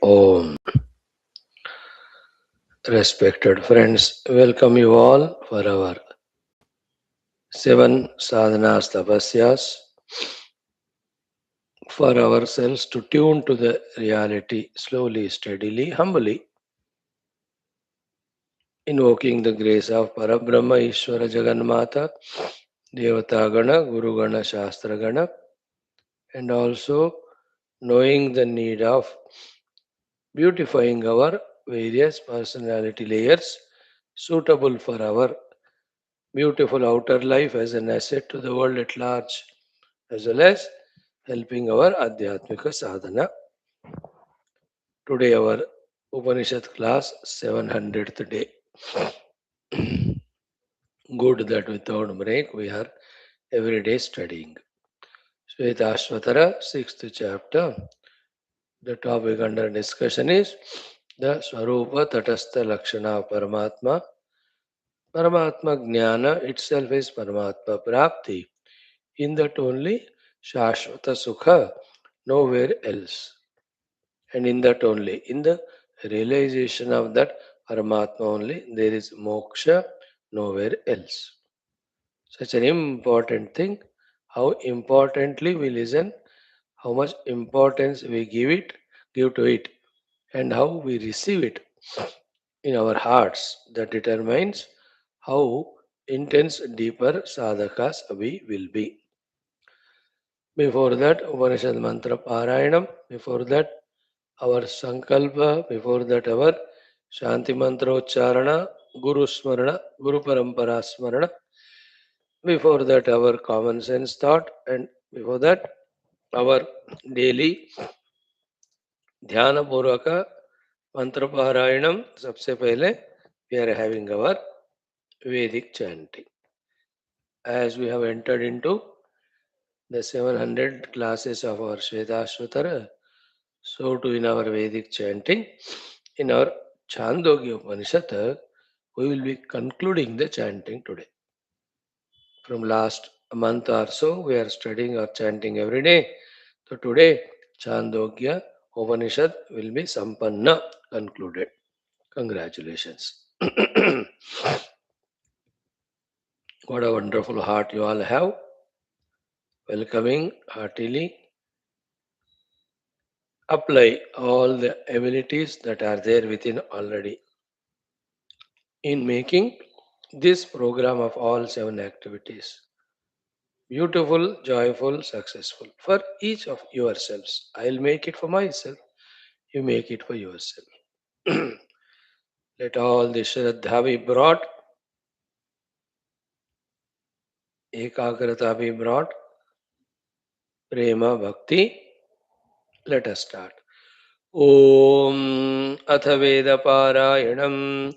Om. Respected friends, welcome you all for our 7 sadhanas tapasyas for ourselves to tune to the reality slowly, steadily, humbly, invoking the grace of Parabrahma, Ishvara Jagannatha, Devata Gana, Guru Gana, Shastra Gana, and also knowing the need of beautifying our various personality layers suitable for our beautiful outer life as an asset to the world at large, as well as helping our Adhyatmika sadhana. Today, our Upanishad class, 700th day. Good that without break we are every day studying. Shwethashwathara, 6th chapter. The topic under discussion is the Swarupa TATASTHA LAKSHANA Paramatma. Paramatma Jnana itself is Paramatma Prapti. In that only Shashvata Sukha, nowhere else. And in that only, in the realization of that Paramatma only, there is moksha, nowhere else. Such an important thing, how importantly we listen, how much importance we give to it, and how we receive it in our hearts. That determines how intense, deeper sadhakas we will be. Before that, Upanishad mantra Parayanam. Before that, our Sankalpa. Before that, our Shanti mantra Ucharana, Guru Smarana, Guru Parampara Smarana. Before that, our common sense thought. And before that, our daily Dhyana Purvaka mantra Parayanam. सबसे पहले we are having our Vedic chanting. As we have entered into the 700 classes of our Shwethashwathara, so too in our Vedic chanting, in our Chandogya Upanishad, we will be concluding the chanting today. From last month or so, we are studying or chanting every day. So today, Chandogya Upanishad will be Sampanna concluded. Congratulations. What a wonderful heart you all have. Welcoming heartily. Apply all the abilities that are there within already in making this program of all 7 activities beautiful, joyful, successful for each of yourselves. I'll make it for myself, you make it for yourself. Let all the Shraddha be brought, Ekagrata be brought, Prema Bhakti. Let us start. Om Atha Veda Parayanam.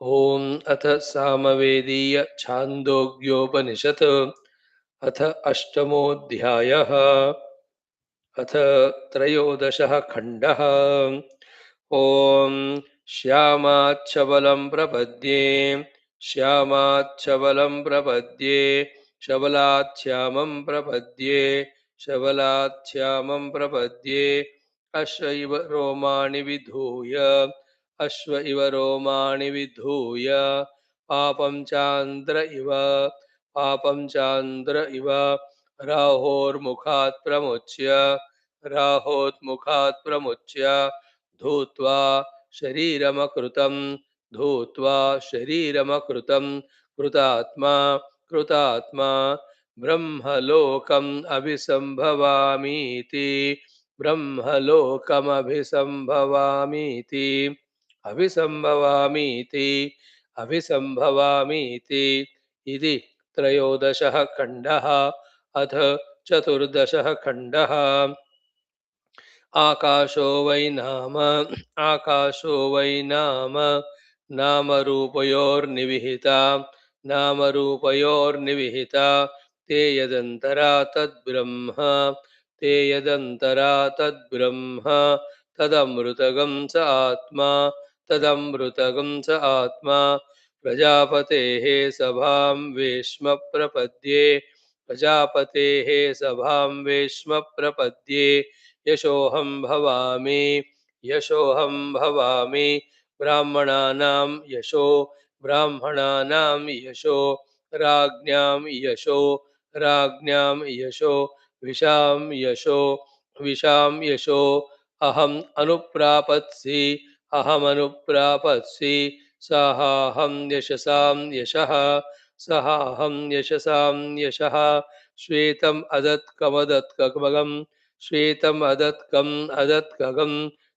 Om Atha Samavediya Chandogyopanishad. अथ अष्टमोऽध्यायः अथ त्रयोदशः खण्डः ॐ श्यामाच्छबलं प्रपद्ये श्यामाच्छबलं प्रपद्ये शबलाच्छ्यामं प्रपद्ये शबलाच्छ्यामं प्रपद्ये अश्व इव रोमाणि विधूय अश्व इव रोमाणि विधूय पापं चान्द्र इव पापं चान्द्र इव राहोर्मुखात् प्रमुच्य राहोत्मुखात् प्रमुच्य धूत्वा शरीरमकृतं धूत्वा शरीरमकृतं कृतात्मा कृतात्मा ब्रह्मलोकम् अभिसम्भवामीति ब्रह्मलोकमभिसम्भवामीति अभिसम्भवामीति अभिसम्भवामीति इति त्रयोदशः खण्डः अथ चतुर्दशः खण्डः आकाशो वै नाम आकाशो वै नाम नामरूपयोर्निविहिता नामरूपयोर्निविहिता ते यदन्तरा तद्ब्रह्म ते यदन्तरा तद्ब्रह्म तदमृतगं स आत्मा तदमृतगं स आत्मा प्रजापतेः सभां वेश्म प्रपद्ये प्रजापतेः सभां वेश्म प्रपद्ये यशोऽहं भवामि यशोऽहं भवामि ब्राह्मणानां यशो ब्राह्मणानां यशो राज्ञां यशो राज्ञां यशो विशां यशो विशां यशो अहम् अनुप्रापत्सि अहमनुप्रापत्सि सहाहं यशसां यशः सहाहं यशसां यशः श्वेतम् अदत्कमदत्कमगं श्वेतम् अदत्कम् अदत्कगं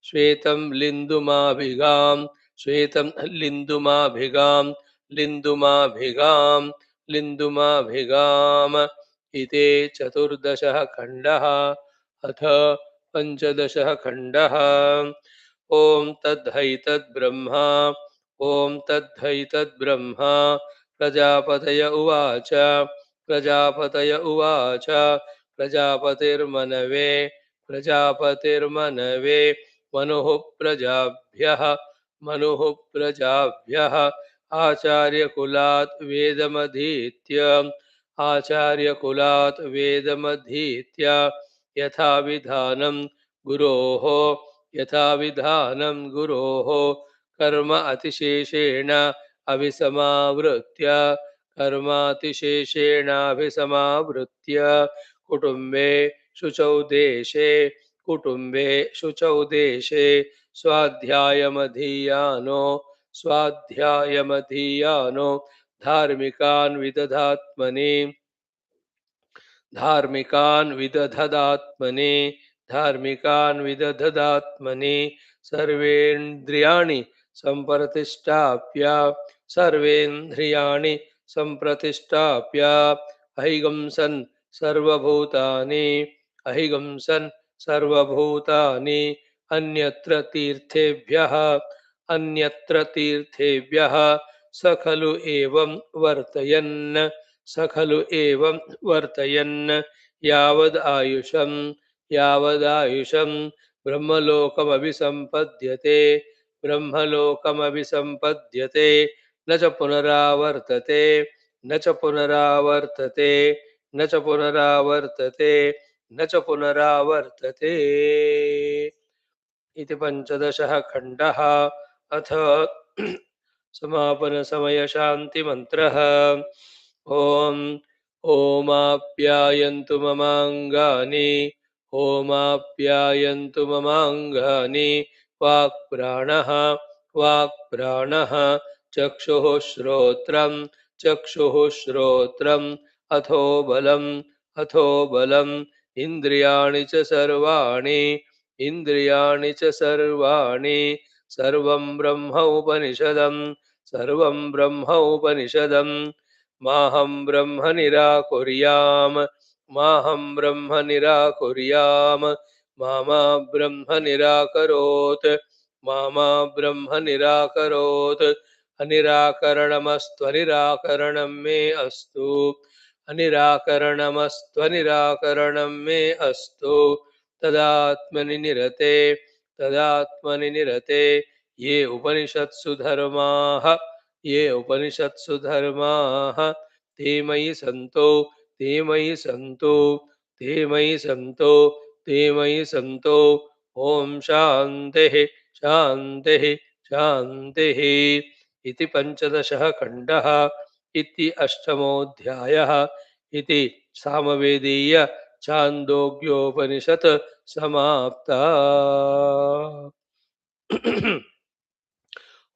श्वेतं लिन्दुमाभिगां श्वेतं लिन्दुमाभिगां लिन्दुमाभिगां लिन्दुमाभिगाम इति चतुर्दशः खण्डः अथ पञ्चदशः खण्डः ॐ तद्धैतद्ब्रह्मा ॐ तद्धैतद्ब्रह्मा प्रजापतय उवाच प्रजापतय उवाच प्रजापतिर्मनवे प्रजापतिर्मनवे मनुः प्रजाभ्यः मनुः प्रजाभ्यः आचार्यकुलात् वेदमधीत्य आचार्यकुलात् वेदमधीत्य यथाविधानं गुरोः यथाविधानं गुरोः कर्म अतिशेषेण अभिसमावृत्य कर्मातिशेषेणाभिसमावृत्य कुटुम्बे शुचौ देशे कुटुम्बे शुचौ देशे स्वाध्यायमधीयानो स्वाध्यायमधीयानो धार्मिकान् विदधात्मनि धार्मिकान् विदधदात्मनि धार्मिकान् विदधदात्मनि सर्वेन्द्रियाणि सम्प्रतिष्ठाप्य सर्वेन्द्रियाणि सम्प्रतिष्ठाप्य अहिंसन् सर्वभूतानि अहिंसन् सर्वभूतानि अन्यत्र तीर्थेभ्यः अन्यत्र तीर्थेभ्यः स खलु एवं वर्तयन् स खलु एवं वर्तयन् यावदायुषं ब्रह्मलोकमभिसम्पद्यते ब्रह्मलोकमभिसम्पद्यते न च पुनरावर्तते न च पुनरावर्तते न च पुनरावर्तते न च पुनरावर्तते इति पञ्चदशः खण्डः अथ समापनसमयशान्तिमन्त्रः ॐ ओमाप्यायन्तु ममाङ्गानि ओमाप्यायन्तु ममाङ्गानि वाक्प्राणः वाक्प्राणः चक्षुः श्रोत्रं चक्षुः श्रोत्रम् अथो बलम् इन्द्रियाणि च सर्वाणि इन्द्रियाणि च सर्वाणि सर्वं ब्रह्म उपनिषदं सर्वं ब्रह्म उपनिषदम् माहं ब्रह्म निराकुर्याम् माहं ब्रह्म निराकुर्याम् मा ब्रह्म निराकरोत् मा ब्रह्म निराकरोत् अनिराकरणमस्त्वनिराकरणं मे अस्तु अनिराकरणमस्त्वनिराकरणं मे अस्तु तदात्मनि निरते ये उपनिषत्सु धर्माः ये उपनिषत्सु धर्माः ते मयि सन्तो ते मयि सन्तो ते मयि सन्तो ते मयि सन्तो ॐ शान्तिः शान्तिः शान्तिः इति पञ्चदशः खण्डः इति अष्टमोऽध्यायः इति सामवेदीय छान्दोग्योपनिषत् समाप्ता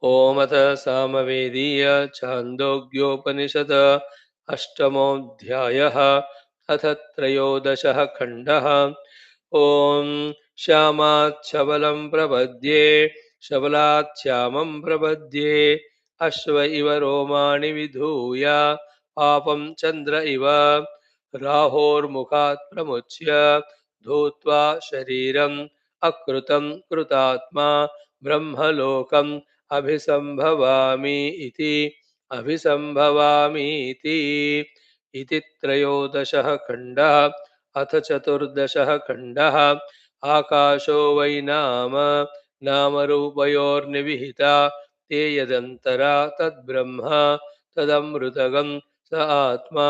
ओमथ सामवेदीय छान्दोग्योपनिषद अष्टमोऽध्यायः अथ त्रयोदशः खण्डः ॐ श्यामाच्छबलं प्रपद्ये शबलात् श्यामं प्रपद्ये अश्व इव रोमाणि विधूय पापं चन्द्र इव राहोर्मुखात् प्रमुच्य धूत्वा शरीरम् अकृतं कृतात्मा ब्रह्मलोकम् अभिसंभवामि इति त्रयोदशः खण्डः अथ चतुर्दशः खण्डः आकाशो वै नामरूपयोर्निविहिता ते यदन्तरा तद्ब्रह्म तदमृतगं स आत्मा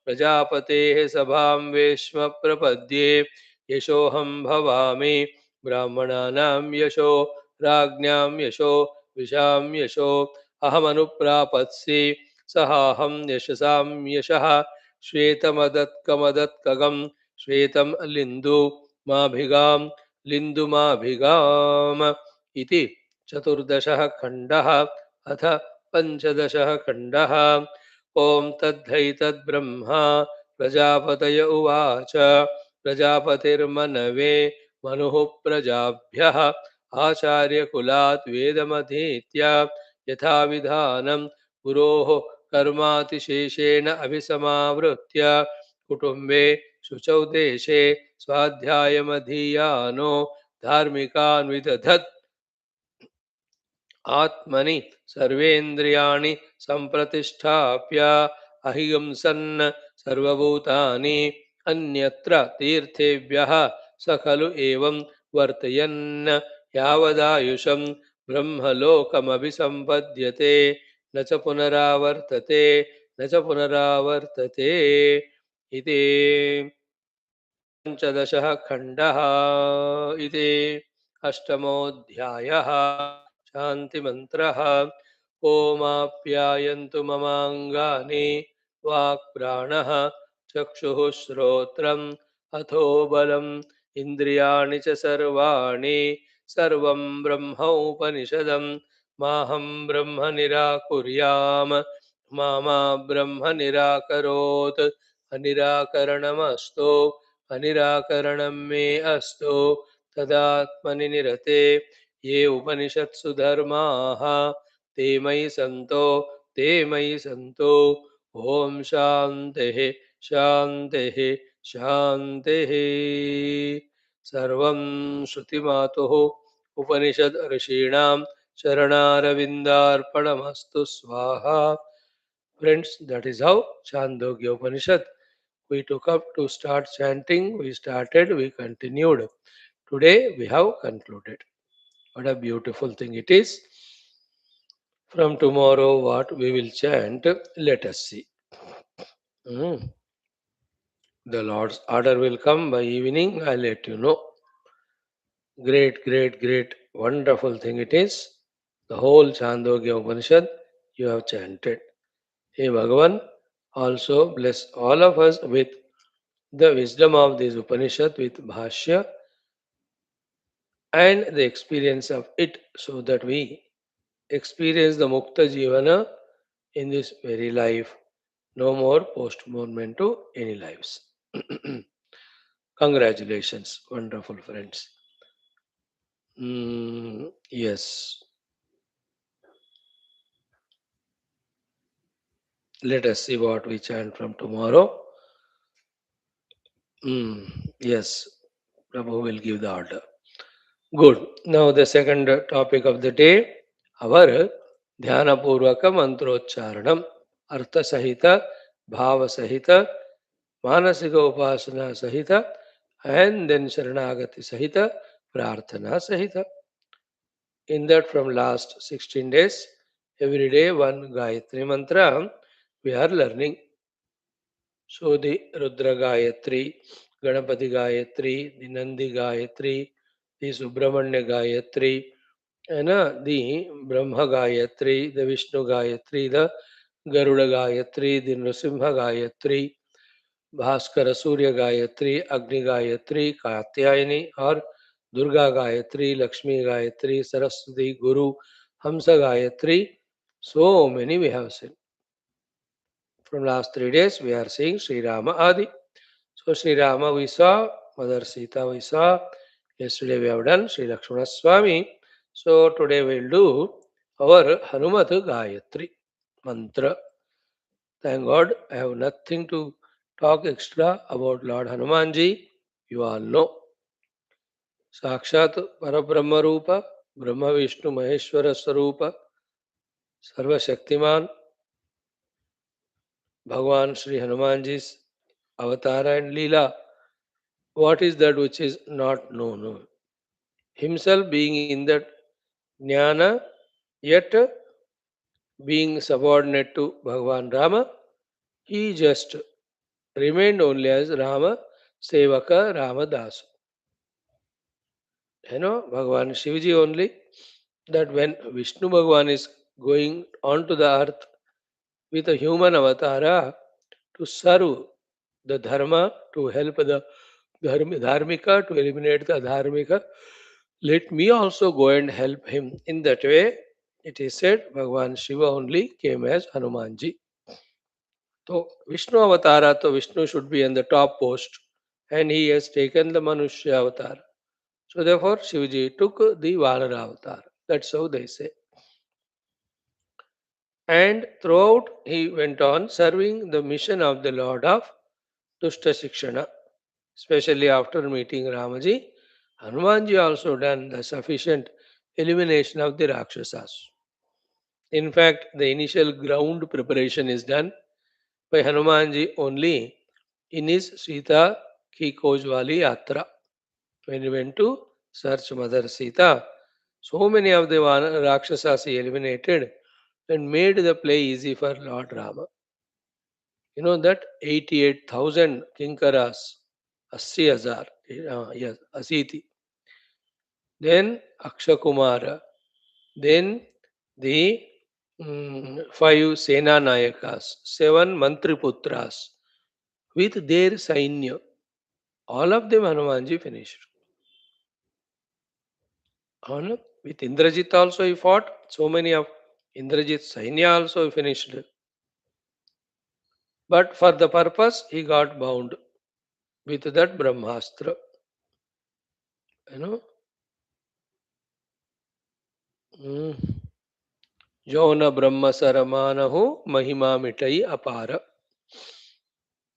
प्रजापतेः सभां वेश्म प्रपद्ये यशोऽहं भवामि ब्राह्मणानां यशो राज्ञां यशो विशां यशो अहमनुप्रापत्सि सहाहं यशसां यशः श्वेतमदत्कमदत्कगं श्वेतं लिन्दु माभिगां लिन्दुमाभिगाम् इति चतुर्दशः खण्डः अथ पञ्चदशः खण्डः। ॐ तद्धैतद्ब्रह्मा प्रजापतय उवाच प्रजापतिर्मनवे मनुः प्रजाभ्यः आचार्यकुलात् वेदमधीत्य यथाविधानं गुरोः कर्मातिशेषेण अभिसमावृत्य कुटुम्बे शुचौ देशे स्वाध्यायमधीयानो धार्मिकान् विदधत् आत्मनि सर्वेन्द्रियाणि सम्प्रतिष्ठाप्य अहिंसन् सर्वभूतानि अन्यत्र तीर्थेभ्यः स खलु एवं वर्तयन् यावदायुषं ब्रह्मलोकमभिसम्पद्यते न च पुनरावर्तते न च पुनरावर्तते इति पञ्चदशः खण्डः इति अष्टमोऽध्यायः। शान्तिमन्त्रः। ओमाप्यायन्तु ममाङ्गानि वाक्प्राणः चक्षुः श्रोत्रम् अथो बलम् इन्द्रियाणि च सर्वाणि सर्वं ब्रह्मोपनिषदं माहं ब्रह्म निराकुर्याम् मा ब्रह्म निराकरोत् अनिराकरणमस्तु अनिराकरणं मे अस्तु तदात्मनि निरते ये उपनिषत्सु धर्माः ते मयि सन्तो ते मयि सन्तो। ॐ शान्तिः शान्तिः शान्तिः। सर्वं श्रुतिमातुः उपनिषद् ऋषीणां शरणारविन्दार्पणमस्तु स्वाहा। Friends, that is how Chandogya Upanishad we took up to start chanting. We started, we continued. Today we have concluded. What a beautiful thing it is. From tomorrow, what we will chant, let us see. Hmm. The Lord's order will come by evening. I'll let you know. Great, great, great, wonderful thing it is. The whole Chandogya Upanishad you have chanted. Hey Bhagavan, also bless all of us with the wisdom of this Upanishad with Bhashya and the experience of it so that we experience the Mukta Jivana in this very life. No more postponement to any lives. Congratulations, wonderful friends. Yes, let us see what we chant from tomorrow. Yes, Prabhu will give the order. Good. Now the second topic of the day, our Dhyana Purvaka Mantrocharanam, Artha Sahita, Bhava Sahita, Manasika Upasana Sahita, and then Sharanagati Sahita, Prarthana Sahita. In that from last 16 days, every day one Gayatri Mantra we are learning. So the Rudra Gayatri, Ganapati Gayatri, the Nandi Gayatri, the Subramanya Gayatri, and the Brahma Gayatri, the Vishnu Gayatri, the Garuda Gayatri, the Nrsimha Gayatri, Bhaskara Surya Gayatri, Agni Gayatri, Katyayani or Durga Gayatri, Lakshmi Gayatri, Saraswati, Guru, Hamsa Gayatri. So many we have seen. From last 3 days we are seeing Sri Rama Adi. So Sri Rama we saw, Mother Sita we saw. Yesterday we have done Sri Lakshmana Swami. So today we will do our Hanumat Gayatri mantra. Thank God I have nothing to talk extra about Lord Hanumanji. You all know. Sakshat Parabrahma Rupa, Brahma Vishnu Maheshwara Sarupa, Sarva Shaktiman, Bhagwan Sri Hanumanji's Avatara and Leela. What is that which is not known? Himself being in that jnana, yet being subordinate to Bhagavan Rama, he just remained only as Rama Sevaka Ramadas. Bhagavan Shivji only, that when Vishnu Bhagavan is going onto the earth with a human avatara to serve the dharma, to help the dharmika, to eliminate the dharmika, let me also go and help him. In that way, it is said Bhagavan Shiva only came as Hanumanji. So Vishnu avatara, so Vishnu should be in the top post, and he has taken the Manushya avatar. So therefore, Shivji took the Vanara avatar. That's how they say. And throughout, he went on serving the mission of the Lord of Dushta Shikshana. Especially after meeting Ramaji, Hanumanji also done the sufficient elimination of the Rakshasas. In fact, the initial ground preparation is done by Hanumanji only in his Sita Ki Kojwali Yatra. When he went to search Mother Sita, so many of the Rakshasas he eliminated and made the play easy for Lord Rama. You know that 88,000 Kinkaras, 80,000, yes, Asiti. Then Akshakumara. Then the five Sena Nayakas, seven Mantriputras with their Sainya. All of them Hanumanji finished. With Indrajit also he fought. So many of Indrajit's Sainya also he finished. But for the purpose he got bound with that Brahmastra. You know. Mm. जो न ब्रह्म सरमानहु महिमा मिटई अपार.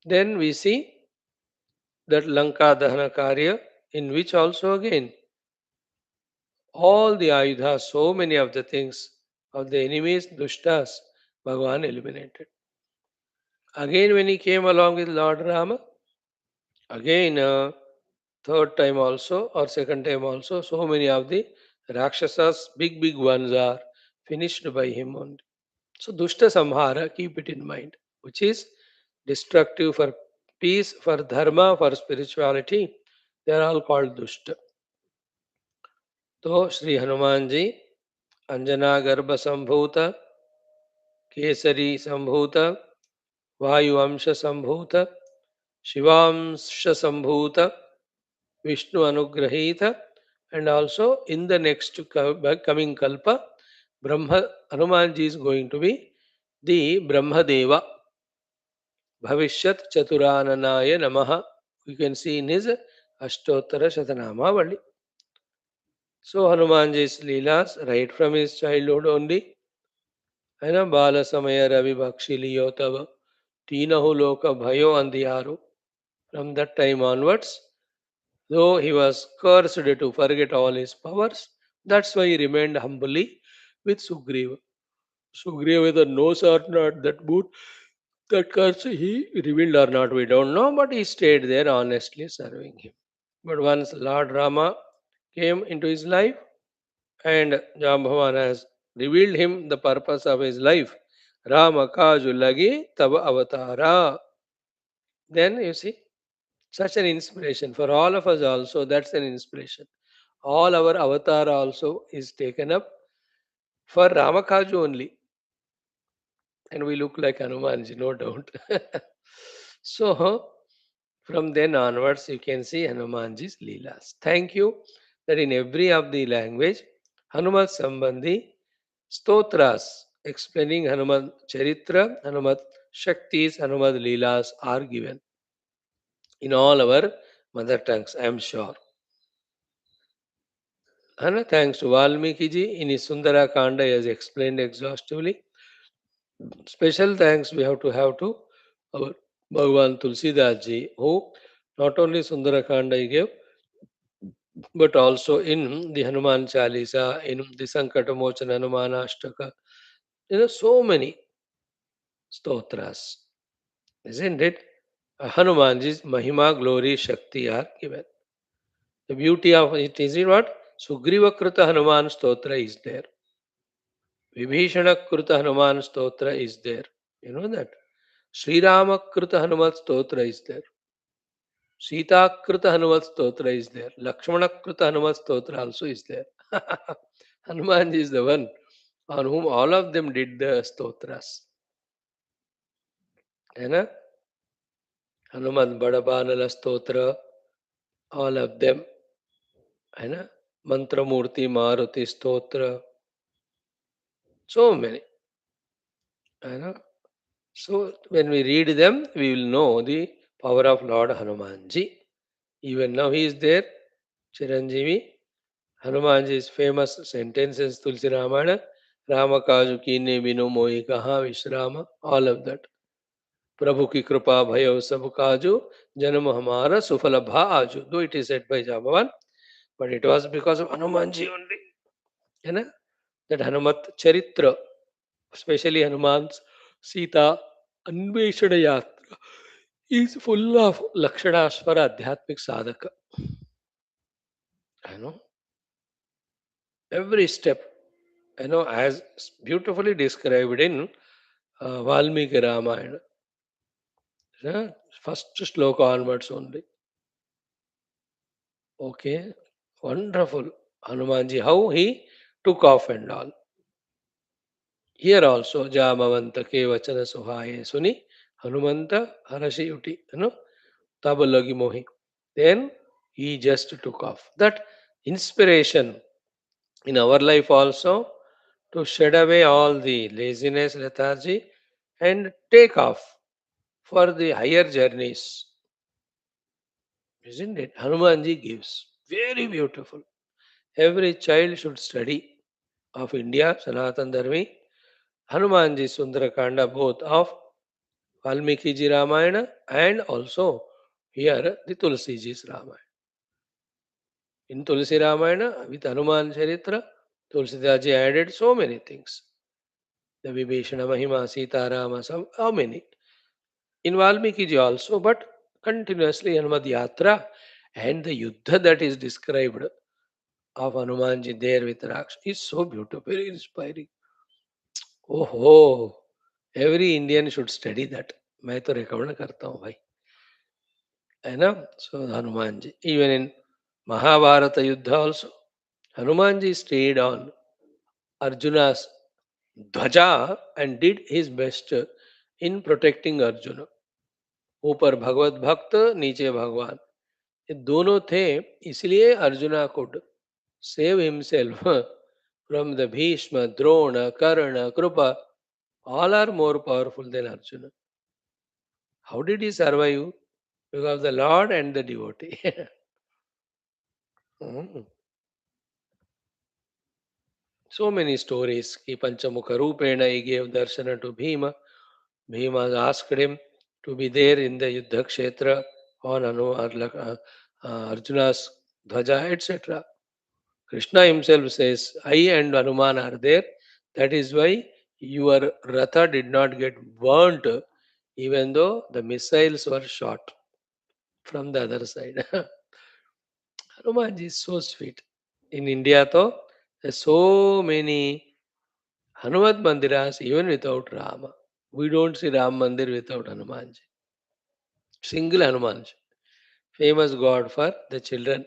Then we see that Lanka Dahana Karya, in which also again all the ayudhas, so many of the things of the enemies, dushtas, Bhagavan eliminated. Again, when he came along with Lord Rama, again, third time also, or second time also, so many of the Rakshasas, big, big ones are finished by him only. So, Dushta Samhara, keep it in mind, which is destructive for peace, for dharma, for spirituality. They are all called Dushta. So, Sri Hanuman ji, Anjana Garbha Sambhuta, Kesari Sambhuta, Vayuamsha Sambhuta, Shivamsha Sambhuta, Vishnu Anugrahita, and also in the next coming Kalpa, Brahma Hanumanji is going to be the Brahmadeva. Bhavishyat Chaturananaya Namaha. You can see in his Ashtottara Shatanamavali. So Hanumanji's Leelas, right from his childhood only, and Bala Samaya Ravi Bhakshi Liyotava, Tinahu Loka Bhayo Andhiyaru. From that time onwards, though he was cursed to forget all his powers, that's why he remained humbly with Sugriva. Sugriva, whether knows or not that boot, that curse he revealed or not, we don't know, but he stayed there honestly serving him. But once Lord Rama came into his life and Jambhavan has revealed him the purpose of his life, Rama Kaju Lagi Tava Avatara. Then you see, such an inspiration for all of us also, that's an inspiration. All our avatar also is taken up for Ramakaju only. And we look like Hanumanji, no doubt. So, from then onwards, you can see Hanumanji's Leelas. Thank you that in every of the language, Hanumat Sambandhi stotras explaining Hanuman Charitra, Hanumat Shaktis, Hanumat Leelas are given in all our mother tongues, I am sure. And thanks to Valmiki ji in his Sundara Kanda, he has explained exhaustively. Special thanks we have to our Bhagavan Tulsidas ji, who not only Sundarakanda he gave, but also in the Hanuman Chalisa, in the Sankatamochan Hanuman Ashtaka. So many stotras, isn't it? Hanumanji's Mahima, glory, Shakti are given. The beauty of it is what? Sugriva Kruta Hanuman Stotra is there. Vibhishana Kruta Hanuman Stotra is there. You know that? Sri Rama Kruta Hanuman Stotra is there. Sita Krita Hanumat Stotra is there. Lakshmana Krita Hanumat Stotra also is there. Hanuman is the one on whom all of them did the stotras. है ना? Hanuman Badabanala Stotra, all of them. है ना? Mantramurti Maruti Stotra, so many. है ना? So when we read them, we will know the power of Lord Hanumanji. Even now he is there, Chiranjeevi. Hanumanji's famous sentences, Tulsi Ramayana, Rama Kaju Kine Binu Mohi Kaha Vishrama, all of that. Prabhu ki kripa bhayo sab kaju, janam hamara sufala bha aju. Though it is said by Jambavan, but it was because of Hanumanji only. You know? That Hanumat Charitra, especially Hanuman's Sita Anveshana Yatra, is full of Lakshanas for Adhyatmik Sadhaka. I know every step, as beautifully described in Valmiki Ramayana. First sloka onwards only. Okay, wonderful. Hanumanji, how he took off and all. Here also, Jamavanta ke vachana suhaye suni, Hanumanta harashi uti, tabalagi mohi. Then he just took off. That inspiration in our life also to shed away all the laziness, lethargy, and take off for the higher journeys. Isn't it? Hanumanji gives. Very beautiful. Every child should study of India, Sanatan Dharmi, Hanumanji Sundarakanda, both of Valmiki ji Ramayana and also here the Tulsi ji's Ramayana. In Tulsi Ramayana, with Hanuman Charitra, Tulsidaji added so many things. The Vibhishana Mahima, Sita Rama, some, how many? In Valmiki ji also, but continuously Hanumad Yatra and the Yuddha that is described of Hanumanji there with Raksh is so beautiful, very inspiring. Oh, ho, every Indian should study that. मैं तो recommend करता हूँ भाई, है ना? So Hanuman ji, even in Mahabharata Yuddha also, Hanuman ji stayed on Arjuna's dhwaja and did his best in protecting Arjuna. ऊपर भगवत भक्त, नीचे भगवान, ये दोनों थे, इसलिए arjuna could save himself from the Bhishma, Drona, Karna, Krupa. All are more powerful than Arjuna. How did he survive? Because of the Lord and the devotee. Mm. So many stories. Ki Panchamukha Rupena he gave darshana to Bhima. Bhima asked him to be there in the Yuddha Kshetra on Arjuna's dhwaja, etc. Krishna himself says, I and Hanuman are there. That is why your Ratha did not get burnt, even though the missiles were shot from the other side. Hanumanji is so sweet. In India, though, there's so many Hanumat Mandiras even without Rama. We don't see Ram Mandir without Hanumanji. Single Hanumanji. Famous God for the children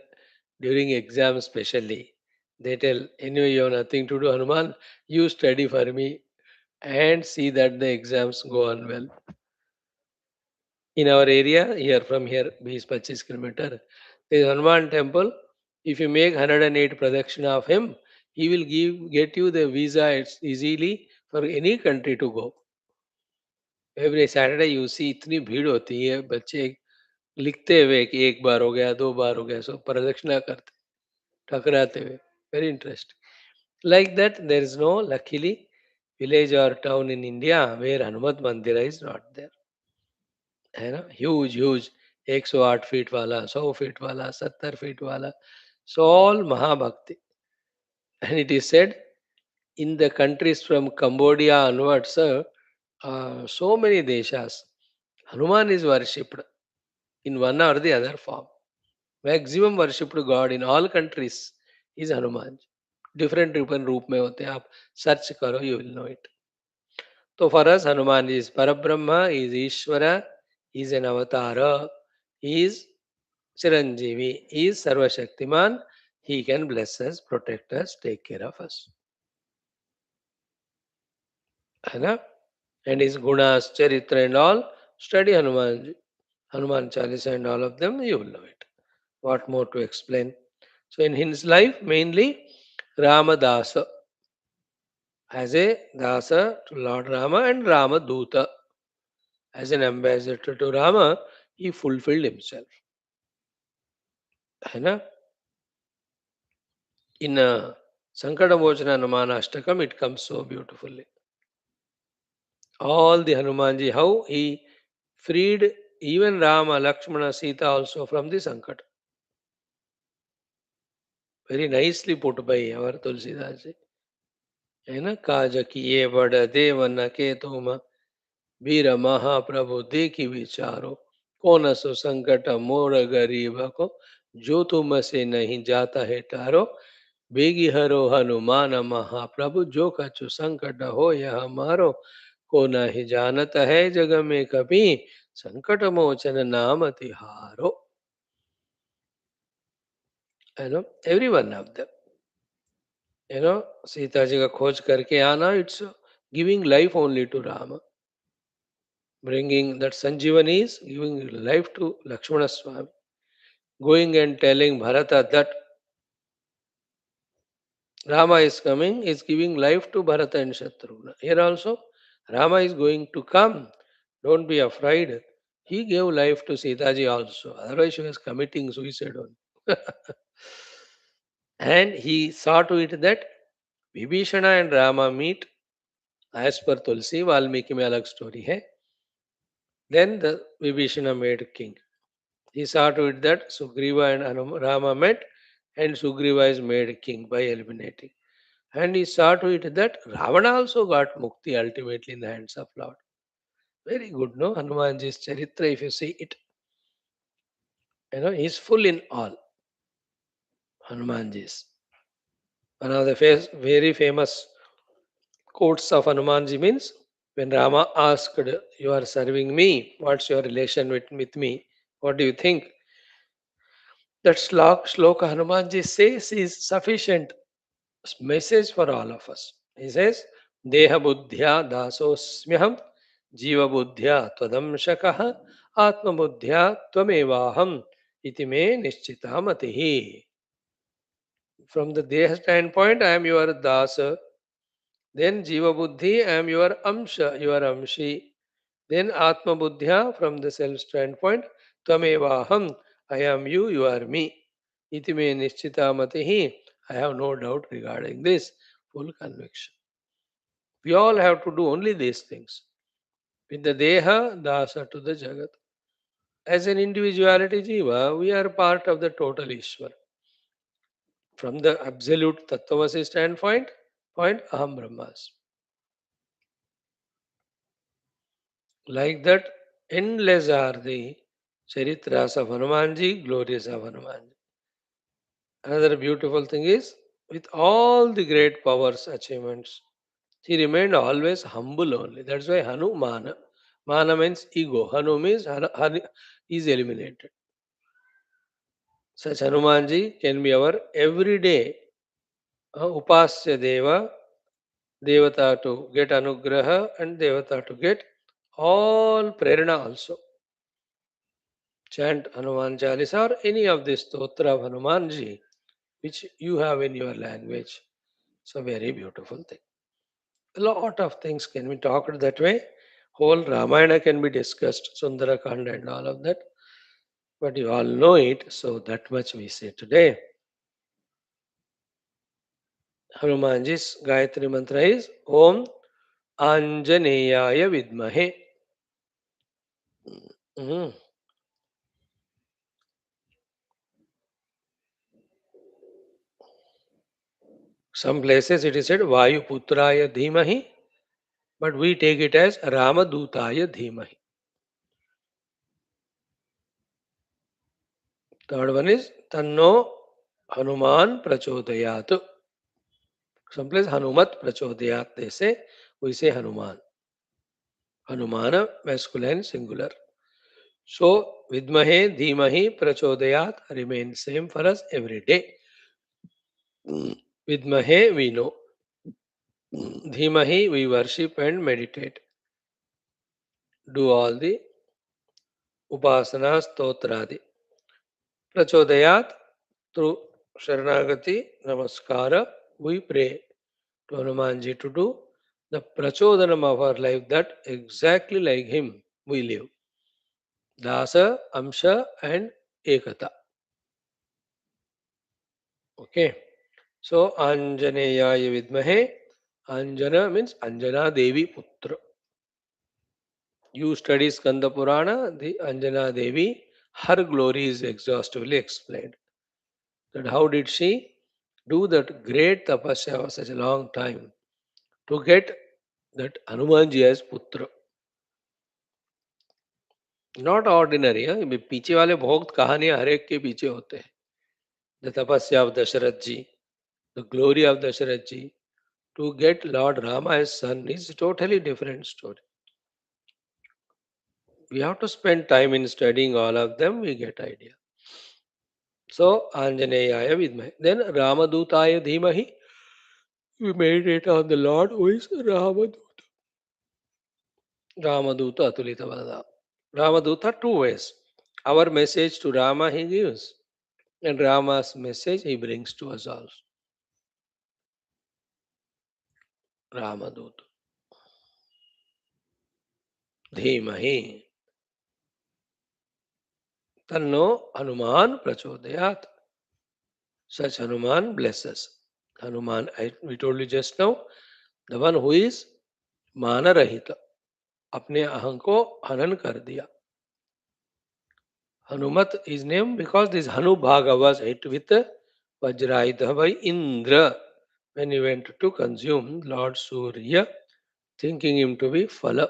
during exams, especially. They tell, anyway, you have nothing to do, Hanuman, you study for me and see that the exams go on well. In our area, here from here, 20-25 kilometers, there is Hanuman temple. If you make 108 pradakshina of him, he will get you the visa easily for any country to go. Every Saturday you see इतनी भीड़ होती है, बच्चे लिखते हुए कि एक बार हो गया, दो बार हो गया, सो प्रदक्षिणा करते ठकराते हुए. Very interesting. Like that, there is no, luckily, village or town in India where Hanumat Mandira is not there. है ना? Huge 108 feet वाला, 100 feet वाला, 70 feet वाला. So all Mahabhakti. And it is said in the countries from Cambodia onwards, so many deshas, Hanuman is worshipped in one or the other form. Maximum worshipped God in all countries is Hanuman. Different रूप में होते हैं, आप search करो, you will know it. So for us, Hanuman is Parabrahma, is Ishvara, is an avatar, is Chiranjeevi. He is Sarva Shaktiman. He can bless us, protect us, take care of us. है ना? And his gunas, charitra and all, study Hanuman Chalisa and all of them, you will know it. What more to explain? So in his life, mainly Ramadasa as a Dasa to Lord Rama and Ramaduta as an ambassador to Rama, he fulfilled himself. है ना? In Sankadamochana Hanumana Ashtakam, it comes so beautifully. All the Hanumanji, how he freed even Rama, Lakshmana, Sita also from the Sankat. Very nicely put by our Tulsidas ji. है ना? काज किए बड़ देवन के तुम वीर महाप्रभु देखी विचारो कौन सो संकट मोर गरीब को जो तुम से नहीं जाता है टारो बेगी हरो हनुमान महाप्रभु जो कछु संकट हो यह हमारो को नहीं जानत है जग में कभी संकट मोचन नाम तिहारो. Every one of them. Sita ji का खोज करके आना, it's giving life only to Ram. Bringing that Sanjeevani is giving life to Lakshmana Swami. Going and telling Bharata that Rama is coming is giving life to Bharata and Shatrugna. Here also, Rama is going to come. Don't be afraid. He gave life to Sitaji also. Otherwise, she was committing suicide on. And he saw to it that Vibhishana and Rama meet as per Tulsi. Valmiki mein alag story hai. Then the Vibhishana made king. He saw to it that Sugriva and Rama met and Sugriva is made king by eliminating. And he saw to it that Ravana also got mukti ultimately in the hands of Lord. Very good, no? Hanumanji's charitra, if you see it, he's full in all. Hanumanji's. One of the very famous quotes of Hanumanji means when Rama asked, "You are serving me, what's your relation with me? What do you think?" That shloka Hanumanji says is sufficient message for all of us. He says, Deha buddhya dasosmyaham, jiva buddhya twadamshakah, atma buddhya tvamevaham, iti me nischita matihi. From the Deha standpoint, I am your dasa. Then jiva buddhi, I am your amsha, your amshi. Then atma buddhya, from the self standpoint, tvamevaham, I am you, you are me. Iti me nischita matihi. I have no doubt regarding this. Full conviction. We all have to do only these things. With the Deha, Dasa to the Jagat. As an individuality Jiva, we are part of the total Ishwar. From the absolute Tattvasi standpoint, Aham Brahmas. Like that, endless are the Charitras of Hanumanji, glories of Hanumanji. Another beautiful thing is, with all the great powers, achievements, he remained always humble only. That's why Hanumana. Mana means ego. Hanu means is eliminated. Such Hanumanji can be our everyday Upasya Deva, Devata to get Anugraha and Devata to get all Prerana also. Chant Hanuman Chalisa or any of the stotra of Hanumanji which you have in your language. It's a very beautiful thing. A lot of things can be talked that way. Whole Ramayana can be discussed, Sundarakanda and all of that. But you all know it, so that much we say today. Hanumanji's Gayatri mantra is Om Anjaneyaya Vidmahe. Mhm. Some places it is said Vayu Putraya Dhimahi, but we take it as Ramadutaya Dhimahi. Third one is Tanno Hanuman Prachodayat. Some place Hanumat Prachodayat they say, we say Hanuman. Hanumana, masculine, singular. So vidmahe dhimahi prachodayat remains same for us every day. Vidmahe we know. Dhimahi we worship and meditate. Do all the upasana stotradi. Prachodayat through Sharanagati Namaskara we pray to Hanumanji to do the prachodanam of our life that exactly like him we live. Dasa, Amsha and Ekata. Okay. So Anjaneyaya Vidmahe. Anjana means Anjana Devi Putra. You study Skanda Purana, the Anjana Devi, her glory is exhaustively explained. That how did she do that great tapasya for such a long time to get that Hanumanji as Putra. Not ordinary है पीछे वाले बहुत कहानियां हर एक के पीछे होते हैं the tapasya of Dashrath ji the glory of Dashrath ji to get lord Rama as son is totally different story we have to spend time in studying all of them we get idea so आंजनेयाय विद्महे देन रामदूताय धीमहि we meditate on the lord who is ramaduta atulita valada ramaduta two ways our message to rama he gives and Rama's message he brings to us all. Ramadut. Dhimahi. Tanno Hanuman prachodayat. Such Hanuman blesses. Hanuman, we told you just now, the one who is mana rahita. अपने अहं को हनन कर दिया. Hanumat is named because this Hanu Bhaga was hit with Vajrayudha by Indra when he went to consume Lord Surya, thinking him to be Phala.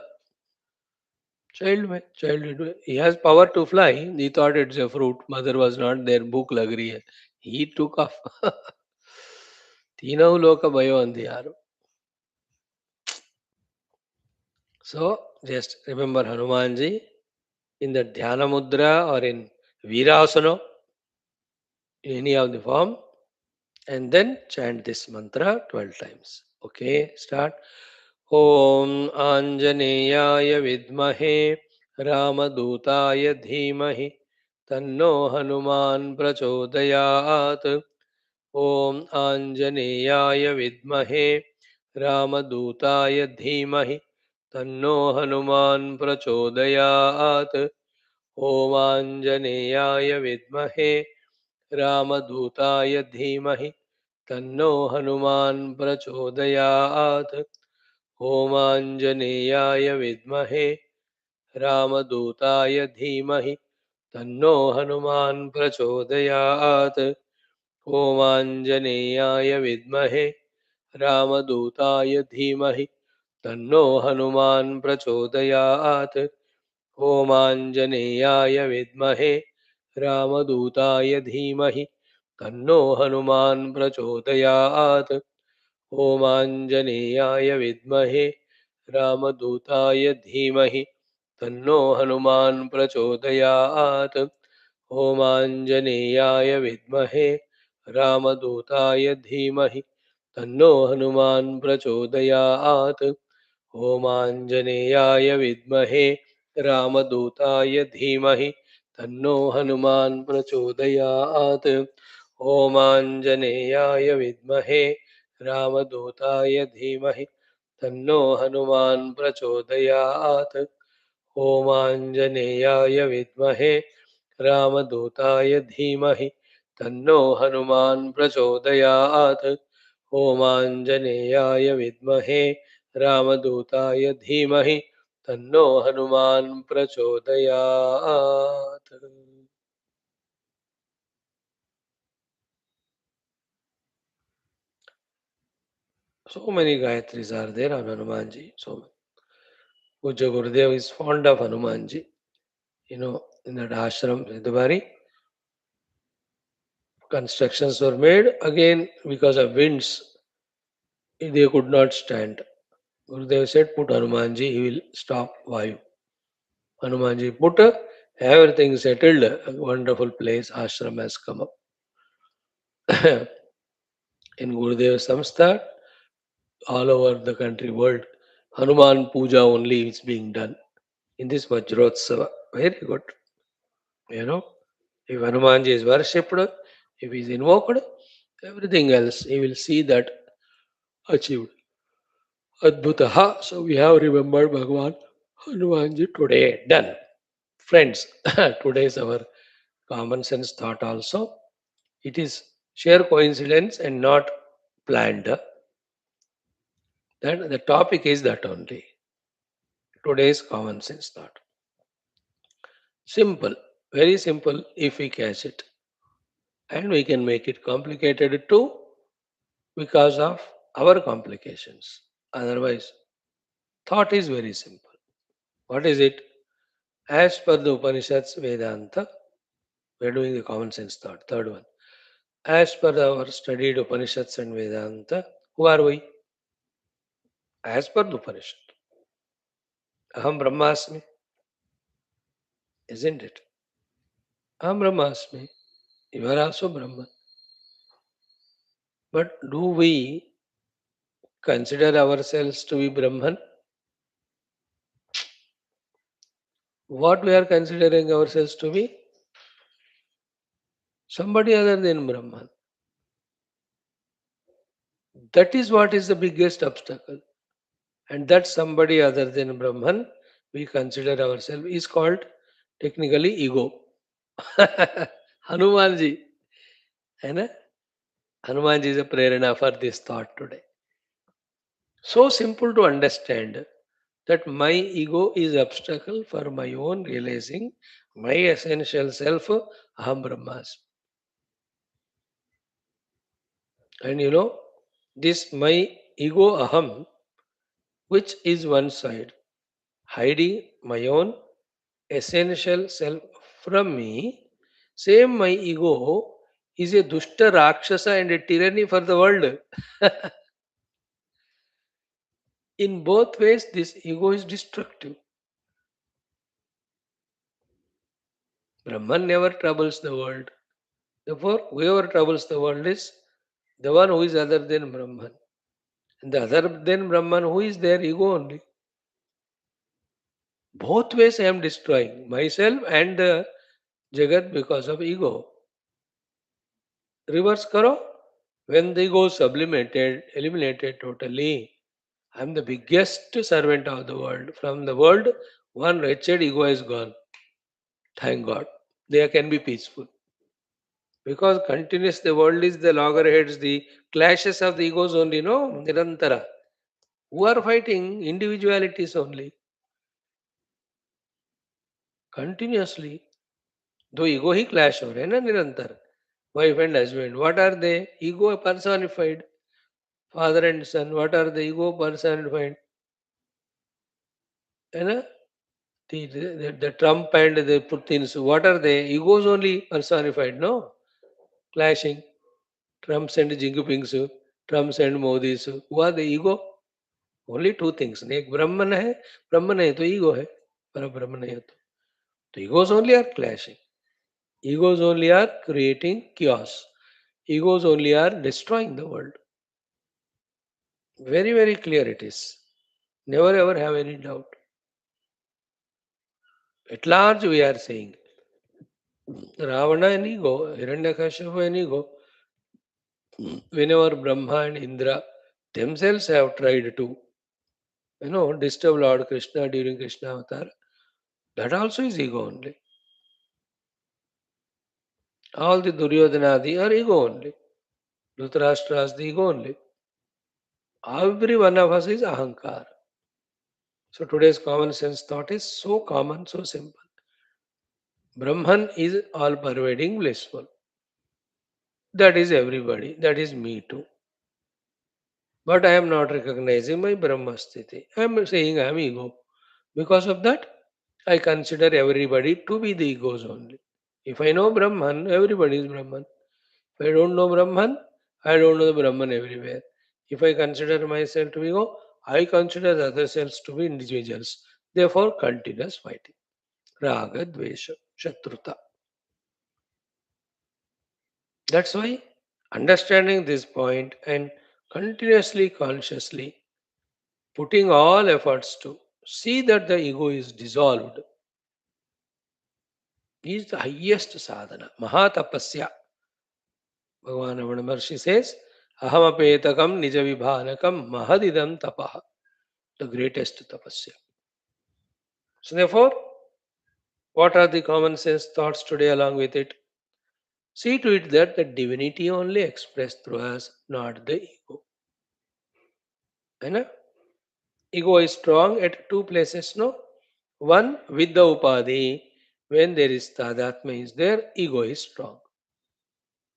Child में he has power to fly. He thought it's a fruit. Mother was not there. भूख लग रही है. He took off. तीनों लोग का भयो अंधियारो. So just remember Hanumanji in the Dhyana Mudra or in Virasana, in any of the form, and then chant this mantra 12 times. Okay, start. Om Anjaneyaya Vidmahe Ramadutaya Dhimahi Tanno Hanuman Prachodayat. Om Anjaneyaya Vidmahe Ramadutaya Dhimahi Tanno Hanuman Prachodayat. Om Anjaneyaya Vidmahe Ramadutaya Dhimahi Tanno Hanuman Prachodayat. Om Anjaneyaya Vidmahe Ramadutaya Dhimahi Tanno Hanuman Prachodayat. Om Anjaneyaya Vidmahe Ramadutaya Dhimahi Tanno Hanuman Prachodayat. Om Anjaneyaya Vidmahe Ramadutaya Dhimahi Tanno Hanuman Prachodayat. Om Anjaneyaya Vidmahe Ramadutaya Dhimahi Tanno Hanuman Prachodayat. Om Anjaneyaya Vidmahe Ramadutaya Dhimahi Tanno Hanuman Prachodayat. Om Anjaneyaya Vidmahe Ramadutaya Dhimahi Tanno Hanuman Prachodayat. Om Anjaneyaya Vidmahe Ramadutaya Dhimahi Tanno Hanuman Prachodayat. Om Anjaneyaya Vidmahe Ramadutaya Dhimahi Tanno Hanuman Prachodayat. Om Anjaneyaya Vidmahe Ramadutaya Dhimahi Tanno Hanuman Prachodayat. So many Gayatris are there on Hanumanji. So many. Puja Gurudev is fond of Hanumanji. In that ashram, Siddhabari, constructions were made again because of winds. They could not stand. Gurudev said, put Hanumanji, he will stop Vayu. Hanumanji put, Everything settled, a wonderful place, ashram has come up. In Gurudev Samstha, all over the country, world, Hanuman Puja only is being done in this Vajrotsava. Very good. You know, if Hanumanji is worshipped, if he is invoked, everything else, he will see that achieved. Adbhutaha. So we have remembered Bhagavan Hanumanji today. Done. Friends, today is our common sense thought also. It is sheer coincidence and not planned. That the topic is that only. Today's common sense thought. Simple, very simple if we catch it. And we can make it complicated too because of our complications. Otherwise, thought is very simple. What is it? As per the Upanishads Vedanta, we are doing the common sense thought. Third one. As per our studied Upanishads and Vedanta, who are we? As per the Upanishad. Aham Brahmasmi, isn't it? Aham Brahmasmi. You are also Brahman. But do we consider ourselves to be Brahman? What we are considering ourselves to be? Somebody other than Brahman. That is what is the biggest obstacle. And that somebody other than Brahman, we consider ourselves, is called technically ego. Hanumanji. है ना? Hanumanji is a prerana for this thought today. So simple to understand that my ego is obstacle for my own realizing my essential self, Aham Brahmasmi. And you know, this my ego Aham, which is one side, hiding my own essential self from me, same my ego is a dushta rakshasa and a tyranny for the world. In both ways, this ego is destructive. Brahman never troubles the world. Therefore, whoever troubles the world is the one who is other than Brahman. And the other than Brahman, who is there? Ego only. Both ways I am destroying myself and the Jagat because of ego. Reverse karo. When the ego is sublimated, eliminated totally, I am the biggest servant of the world. From the world, one wretched ego is gone. Thank God. They can be peaceful. Because continuous the world is the loggerheads, the clashes of the egos only, no? Nirantara. Who are fighting individualities only. Continuously. Though ego he clash हो रहे हैं ना निरंतर. Wife and husband. What are they? Ego personified. Father and son. What are the ego personified? है ना? The Trump and the Putins. What are they? Egos only personified, no? Clashing. Trumps and Jinpings. Trumps and Modis. Who are the ego? Only two things एक ब्रह्मन है तो ego है पर ब्रह्म नहीं है तो egos only are clashing egos only are creating chaos egos only are destroying the world very very clear it is never ever have any doubt at large we are saying Ravana and ego Hiranyakashipu and ego whenever Brahma and Indra themselves have tried to disturb Lord Krishna during Krishna avatar that also is ego only. All the Duryodhanadi are ego only. Dhritarashtra is the ego only. Every one of us is ahankar. So today's common sense thought is so common, so simple. Brahman is all pervading blissful. That is everybody. That is me too. But I am not recognizing my Brahmasthiti. I am saying I am ego. Because of that, I consider everybody to be the egos only. If I know Brahman, everybody is Brahman. If I don't know Brahman, I don't know the Brahman everywhere. If I consider myself to be ego, I consider the other selves to be individuals. Therefore, continuous fighting. Raga, Dvesha. Shatruta. That's why understanding this point and continuously, consciously putting all efforts to see that the ego is dissolved is the highest sadhana. Mahatapasya. Bhagavan Ramana Maharshi says, Ahamapetakam nijavibhanakam mahadidam tapaha. The greatest tapasya. So therefore, what are the common sense thoughts today along with it? See to it that the divinity only expressed through us, not the ego. Right? Ego is strong at two places, no? One, with the upadhi, when there is tadatma is there, ego is strong.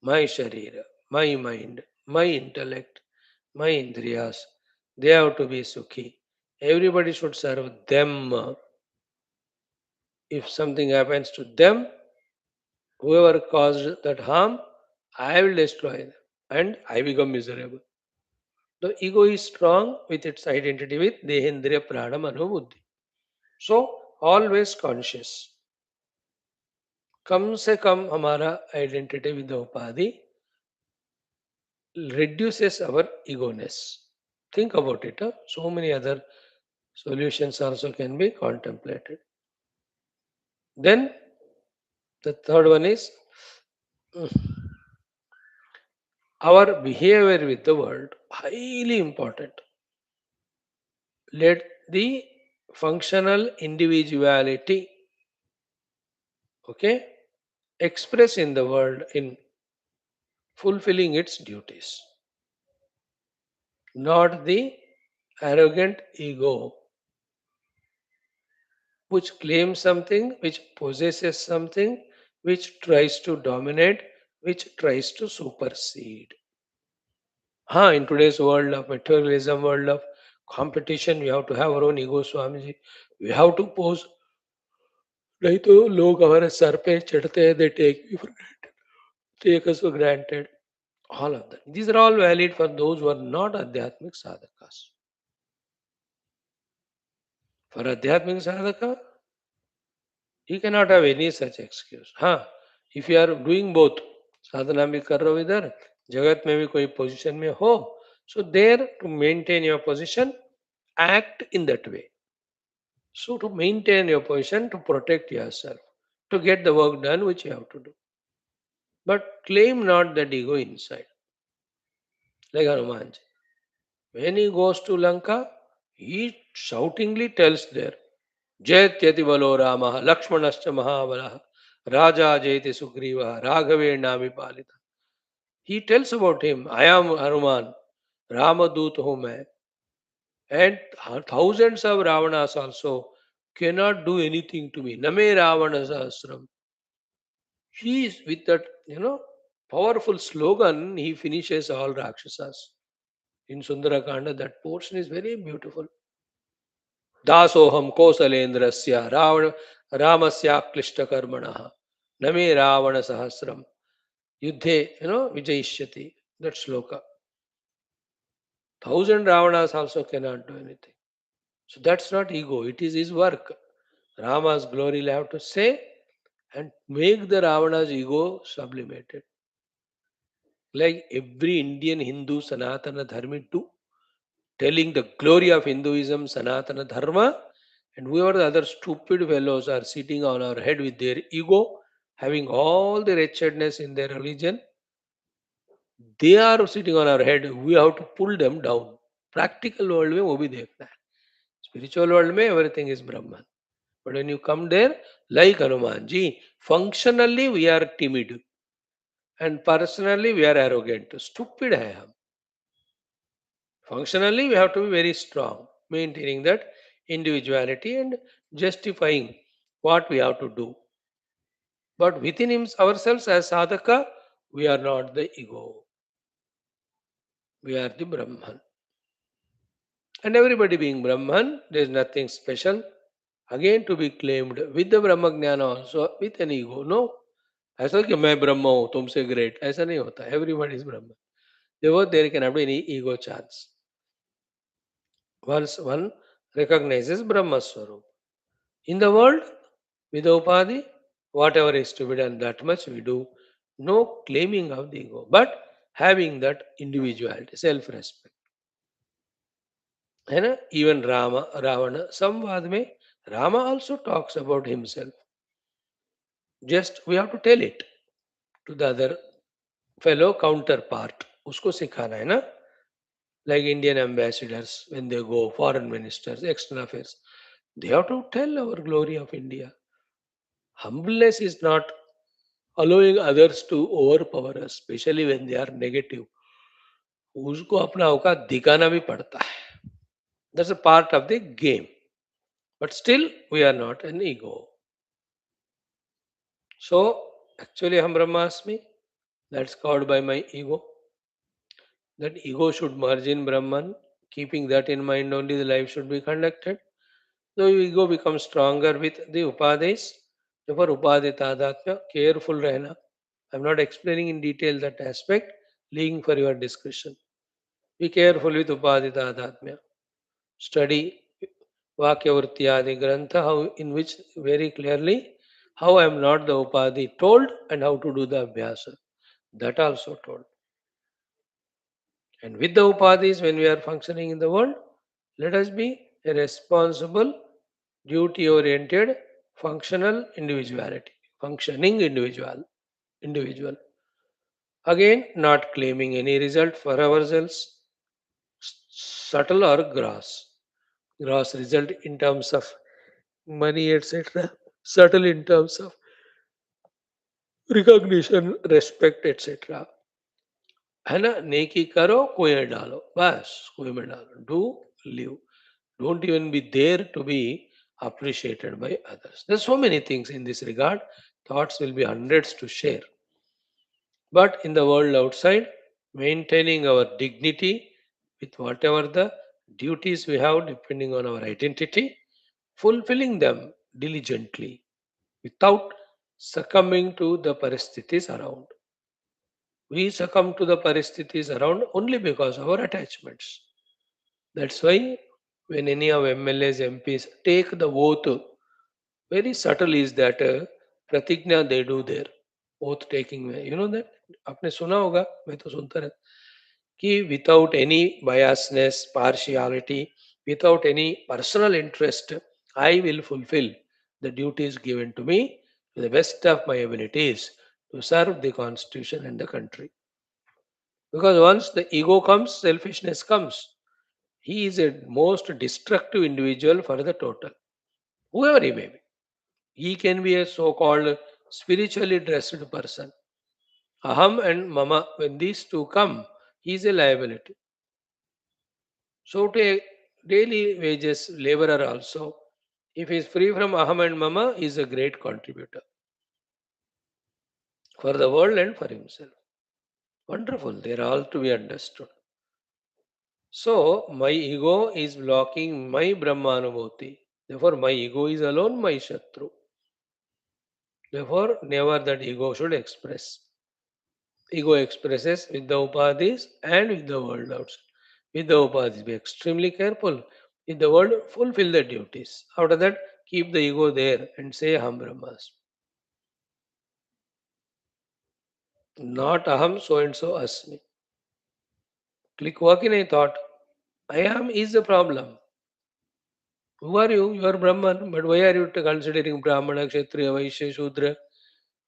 My sharira, my mind, my intellect, my indriyas, they have to be sukhi. Everybody should serve them. If something happens to them, whoever caused that harm, I will destroy them and I become miserable. The ego is strong with its identity with Dehendriya Prana Mano Buddhi. So, always conscious. कम से कम हमारा identity with the upadhi reduces our egoness. Think about it. Huh? So many other solutions also can be contemplated. Then the third one is our behavior with the world. Highly important. Let the functional individuality, okay, express in the world in fulfilling its duties, not the arrogant ego which claims something, which possesses something, which tries to dominate, which tries to supersede. In today's world of materialism, world of competition, we have to have our own ego, Swamiji. We have to pose. नहीं तो लोग हमारे sir पे चढ़ते हैं, they take us for granted. All of that. These are all valid for those who are not Adhyatmic sadhakas. For Adhyatmic sadhaka, you cannot have any such excuse. If you are doing both, साधना भी कर रहे हो इधर, जगत में भी कोई position में हो, so there to maintain your position, act in that way. So to maintain your position, to protect yourself, to get the work done which you have to do. But claim not that ego inside. Like Hanumanji. When he goes to Lanka, he shoutingly tells there, Jaityati Valo Rama, Lakshmanascha Mahabala, Raja Jayati Sugriva, Raghave Nami Palita. He tells about him, I am Hanuman, Ramadut hu main. And thousands of Ravanas also cannot do anything to me. Name Ravana Sahasram. He is with that, powerful slogan, he finishes all Rakshasas. In Sundarakanda, that portion is very beautiful. Dasoham Kosalendrasya Ramasya Klishtakarmanaha Name Ravana Sahasram Yuddhe, Vijayishyati. That sloka. Thousand Ravanas also cannot do anything. So that's not ego, it is his work. Rama's glory will have to say and make the Ravana's ego sublimated. Like every Indian Hindu Sanatana Dharmi do, telling the glory of Hinduism, Sanatana Dharma, and whoever the other stupid fellows are sitting on our head with their ego, having all the wretchedness in their religion, they are sitting on our head. We have to pull them down. Practical world में वो भी देखना है. Spiritual world में everything is Brahman. But when you come there, like Hanuman ji, functionally we are timid and personally we are arrogant. Stupid hai hum. Functionally we have to be very strong, maintaining that individuality and justifying what we have to do. But within ourselves as sadhaka, we are not the ego. We are the Brahman. And everybody being Brahman, there is nothing special. Again to be claimed with the Brahma Jnana also, with an ego. No. ऐसा कि मैं ब्रह्म हूँ तुमसे great ऐसा नहीं होता everybody is Brahman. Therefore there cannot be any ego chance. Once one recognizes Brahma Swarup. In the world, with the Upadhi, Whatever is to be done, that much we do. No claiming of the ego, but having that individuality, self-respect. है ना? Even Rama, Ravana, संवाद में Rama also talks about himself. Just we have to tell it to the other fellow counterpart. उसको सिखाना है ना? Like Indian ambassadors, when they go, foreign ministers, external affairs, they have to tell our glory of India. Humbleness is not allowing others to overpower us, especially when they are negative. उसको अपना औकात दिखाना भी पड़ता है. That's a part of the game. But still, we are not an ego. So, actually, Aham Brahmasmi, that's called by my ego. That ego should merge in Brahman. Keeping that in mind only, the life should be conducted. So, ego becomes stronger with the upadhis. Therefore, upadhi tadatmya, careful रहना. I'm not explaining in detail that aspect, leaving for your discussion. Be careful with upadhi tadatmya. Study Vakyavrityadi Grantha, how in which very clearly how I am not the Upadhi told and how to do the Abhyasa. That also told. And with the Upadhis, when we are functioning in the world, let us be a responsible, duty oriented, functional individuality, functioning individual. Again, not claiming any result for ourselves, subtle or gross result in terms of money, etc. Subtle in terms of recognition, respect, etc. है ना? नेकी करो कुएं में डालो बस कुएं में डालो do live, don't even be there to be appreciated by others. There's so many things in this regard. Thoughts will be hundreds to share, but in the world outside, maintaining our dignity with whatever the duties we have depending on our identity, fulfilling them diligently without succumbing to the paristhithis around. We succumb to the paristhithis around only because of our attachments. That's why when any of MLAs, MPs take the oath, very subtle is that pratigna they do there, oath taking में. You know that? आपने सुना होगा, मैं तो सुनता रहता कि without any biasness, partiality, without any personal interest, I will fulfill the duties given to me to the best of my abilities to serve the constitution and the country. Because once the ego comes, selfishness comes. He is a most destructive individual for the total, whoever he may be. He can be a so called spiritually dressed person. Aham and Mama, when these two come, he is a liability. So, to a daily wages laborer also, if he is free from Aham and Mama, he is a great contributor for the world and for himself. Wonderful, they are all to be understood. So, my ego is blocking my Brahmanubhuti. Therefore, my ego is alone my Shatru. Therefore, never that ego should express. Ego expresses with the upadhis and with the world outside. With the upadhis, be extremely careful. With the world, fulfill the duties. After that, keep the ego there and say Aham Brahmas. Not Aham so and so Asmi. Click हुआ कि नहीं thought? I am is the problem. Who are you? You are Brahman. But why are you considering Brahmana, Kshatriya, Vaishya, Shudra?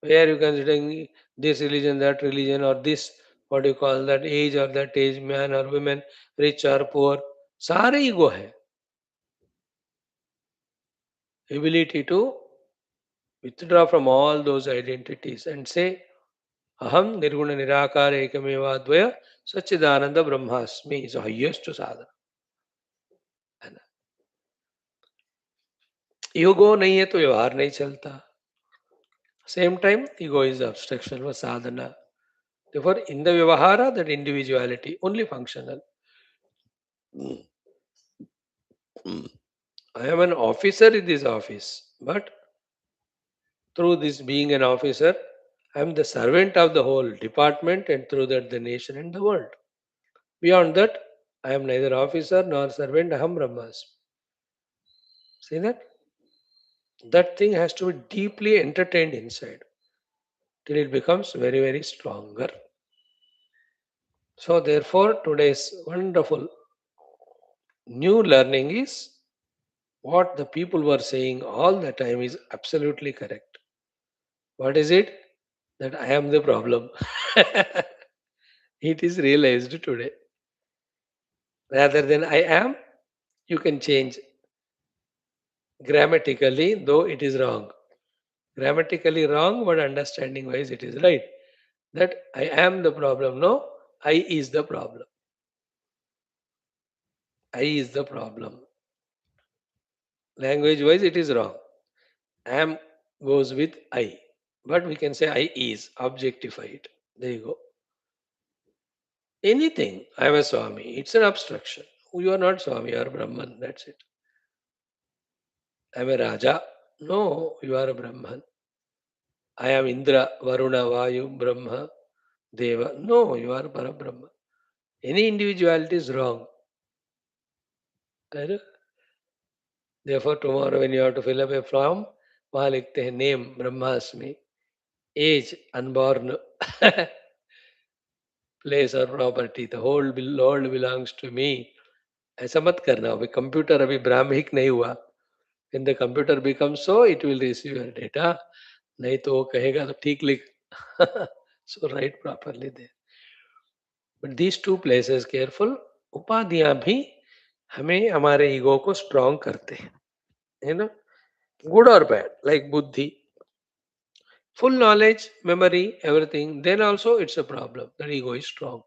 Why are you considering this religion, that religion, or this, what you call that age, man or women, rich or poor? सारे ego है. Ability to withdraw from all those identities and say, Aham Nirguna Nirakara Ekameva Dvaya Sachidananda Brahmasmi is the highest sadhana. Ego नहीं है तो व्यवहार नहीं चलता. Same time, ego is obstruction for sadhana. Therefore, in the vyavahara, that individuality only functional. I am an officer in this office, but through this being an officer, I am the servant of the whole department and through that the nation and the world. Beyond that, I am neither officer nor servant, Aham Brahmas. See that? That thing has to be deeply entertained inside till it becomes very, very stronger. So, therefore, today's wonderful new learning is what the people were saying all the time is absolutely correct. What is it? That I am the problem. It is realized today. Rather than I am, you can change grammatically, though it is wrong. Grammatically wrong, but understanding wise it is right. That I am the problem. No, I is the problem. I is the problem. Language wise, it is wrong. Am goes with I. But we can say I is, objectify it. There you go. Anything. I am a Swami. It's an abstraction. You are not Swami, you are Brahman. That's it. I am a Raja. No, you are a Brahman. I am Indra, Varuna, Vayu, Brahma, Deva. No, you are Parabrahma. Any individuality is wrong. Right? Therefore, tomorrow when you have to fill up a form, वहाँ लिखते हैं name ब्रह्मास्मि, age unborn, place or property, the whole world belongs to me. ऐसा मत करना. अभी computer अभी ब्राह्मिक नहीं हुआ. When the computer becomes so, it will receive your data. नहीं तो वो कहेगा तो ठीक लिख. So write properly there. But these two places careful. उपाधियां भी हमें हमारे ईगो को स्ट्रांग करते हैं, है ना? Good or bad, like buddhi. Full knowledge, memory, everything, then also it's a problem. That ego is strong.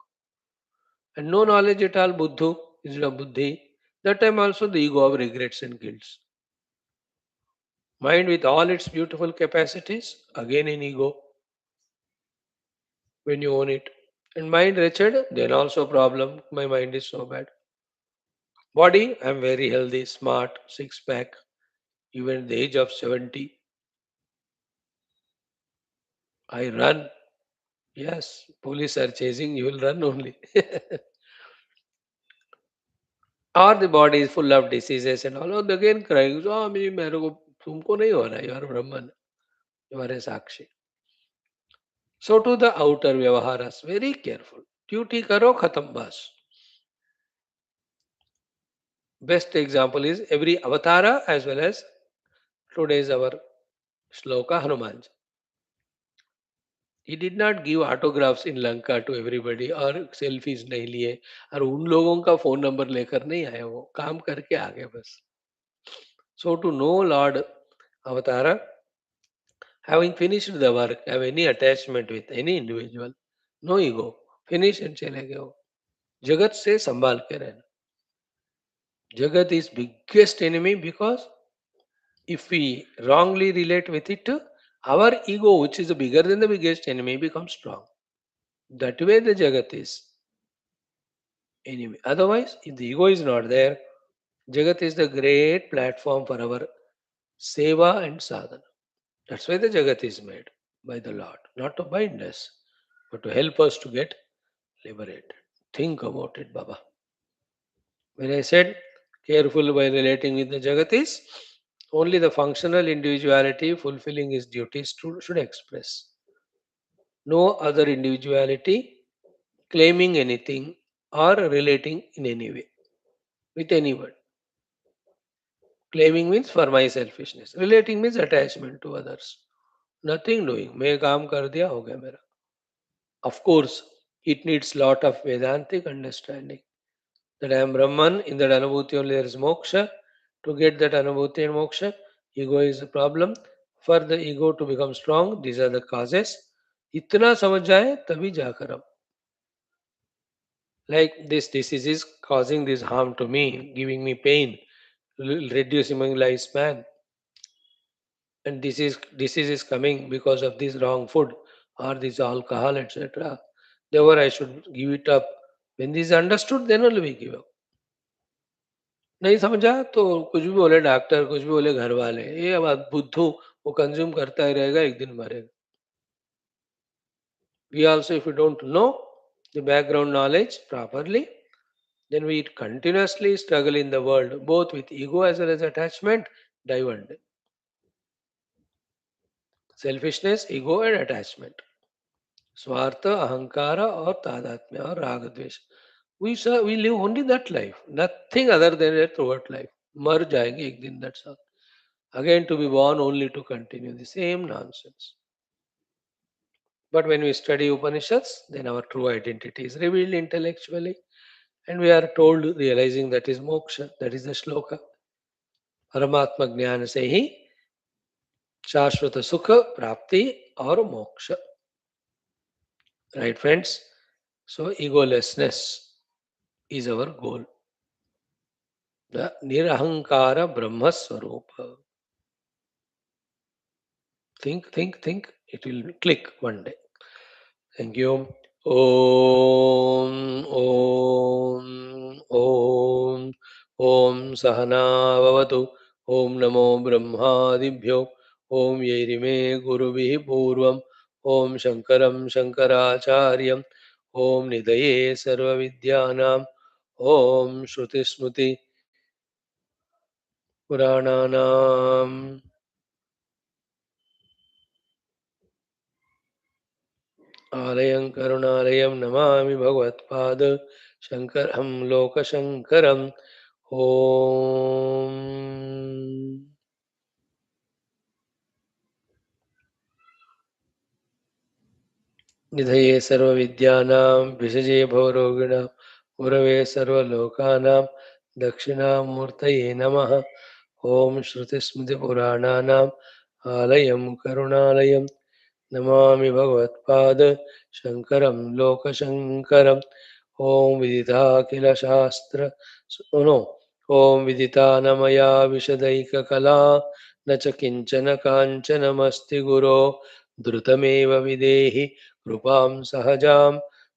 And no knowledge at all, buddhu is a buddhi. That time also the ego of regrets and guilts. Mind with all its beautiful capacities, again in ego when you own it. And mind wretched, then also problem. My mind is so bad. Body, I'm very healthy, smart, six pack, even at the age of 70. I run. Yes, police are chasing, you will run only. Or the body is full of diseases and all. Oh, again crying, Swami, मेरे को तुमको नहीं हो रहा, you are Brahman, you are a Sakshi. So to the outer Vyavaharas, very careful. Duty karo khatam bas. Best example is every avatara as well as today's our shloka Hanuman. He did not give autographs in Lanka to everybody और selfies नहीं लिए और उन लोगों का phone number लेकर नहीं आया, वो काम करके आ गए बस. So to know Lord Avatara, having finished the work, have any attachment with any individual, no ego, finish and चले गए हो. जगत से संभाल के रहना. Jagat is biggest enemy because if we wrongly relate with it, our ego, which is bigger than the biggest enemy, becomes strong. That way the Jagat is enemy. Otherwise, if the ego is not there, Jagat is the great platform for our seva and sadhana. That's why the Jagat is made by the Lord, not to bind us, but to help us to get liberated. Think about it, Baba. When I said careful while relating with the Jagat is only the functional individuality fulfilling his duties should express. No other individuality claiming anything or relating in any way with anyone. Claiming means for my selfishness. Relating means attachment to others. Nothing doing. मैं काम कर दिया हो गया मेरा. Of course, it needs lot of Vedantic understanding. That I am Brahman, in that Anubhuti only there is moksha. To get that Anubhuti and moksha, ego is the problem. For the ego to become strong, these are the causes. इतना समझ जाए तभी जाकर हम. Like this disease is causing this harm to me, giving me pain, reducing my lifespan. And disease is coming because of this wrong food or this alcohol, etc. Therefore, I should give it up. When this is understood, then only we give up. नहीं समझा तो कुछ भी बोले doctor, कुछ भी बोले घर वाले, ये अब बुद्धू वो कंज्यूम करता ही रहेगा, एक दिन मरेगा. We also, if we don't know the background knowledge properly, then we continuously struggle in the world, both with ego as well as attachment, die one day. Selfishness, ego and attachment. Swartha, ahankara or tadatmya or ragadvesh. We live only that life, nothing other than a throughout life. मर जाएंगे एक दिन, that's all. Again to be born only to continue the same nonsense. But when we study Upanishads, then our true identity is revealed intellectually, and we are told realizing that is moksha, that is the shloka. Paramatma ज्ञान से ही शाश्वत सुख प्राप्ति और मोक्ष. Right, friends? So, egolessness is our goal. The Nirahankara Brahma Swarupa. Think, think, think. It will click one day. Thank you. Om, Om, Om, Om Sahana Vavatu. Om Namo Brahmadibhyo. Om Yerime Gurubhi Purvam. Om Shankaram Shankaracharyam. Om Nidaye Sarva Vidyanam. Om Shruti Smruti Purananam. आलयं करुणालयं नमामि भगवत्पाद शङ्करं लोकशङ्करम्. ॐ निधये सर्वविद्यानां विषजे भवरोगिणां गुरवे सर्वलोकानां दक्षिणामूर्तये नमः. ॐ श्रुतिस्मृतिपुराणानाम् आलयं करुणालयं नमामि भगवत्पाद शङ्करं लोकशङ्करम्. ॐ विदिताखिलशास्त्र सुनो. ॐ विदिता न मया विशदैककला न च किञ्चन काञ्चनमस्ति गुरो द्रुतमेव विदेहि कृपां सहजां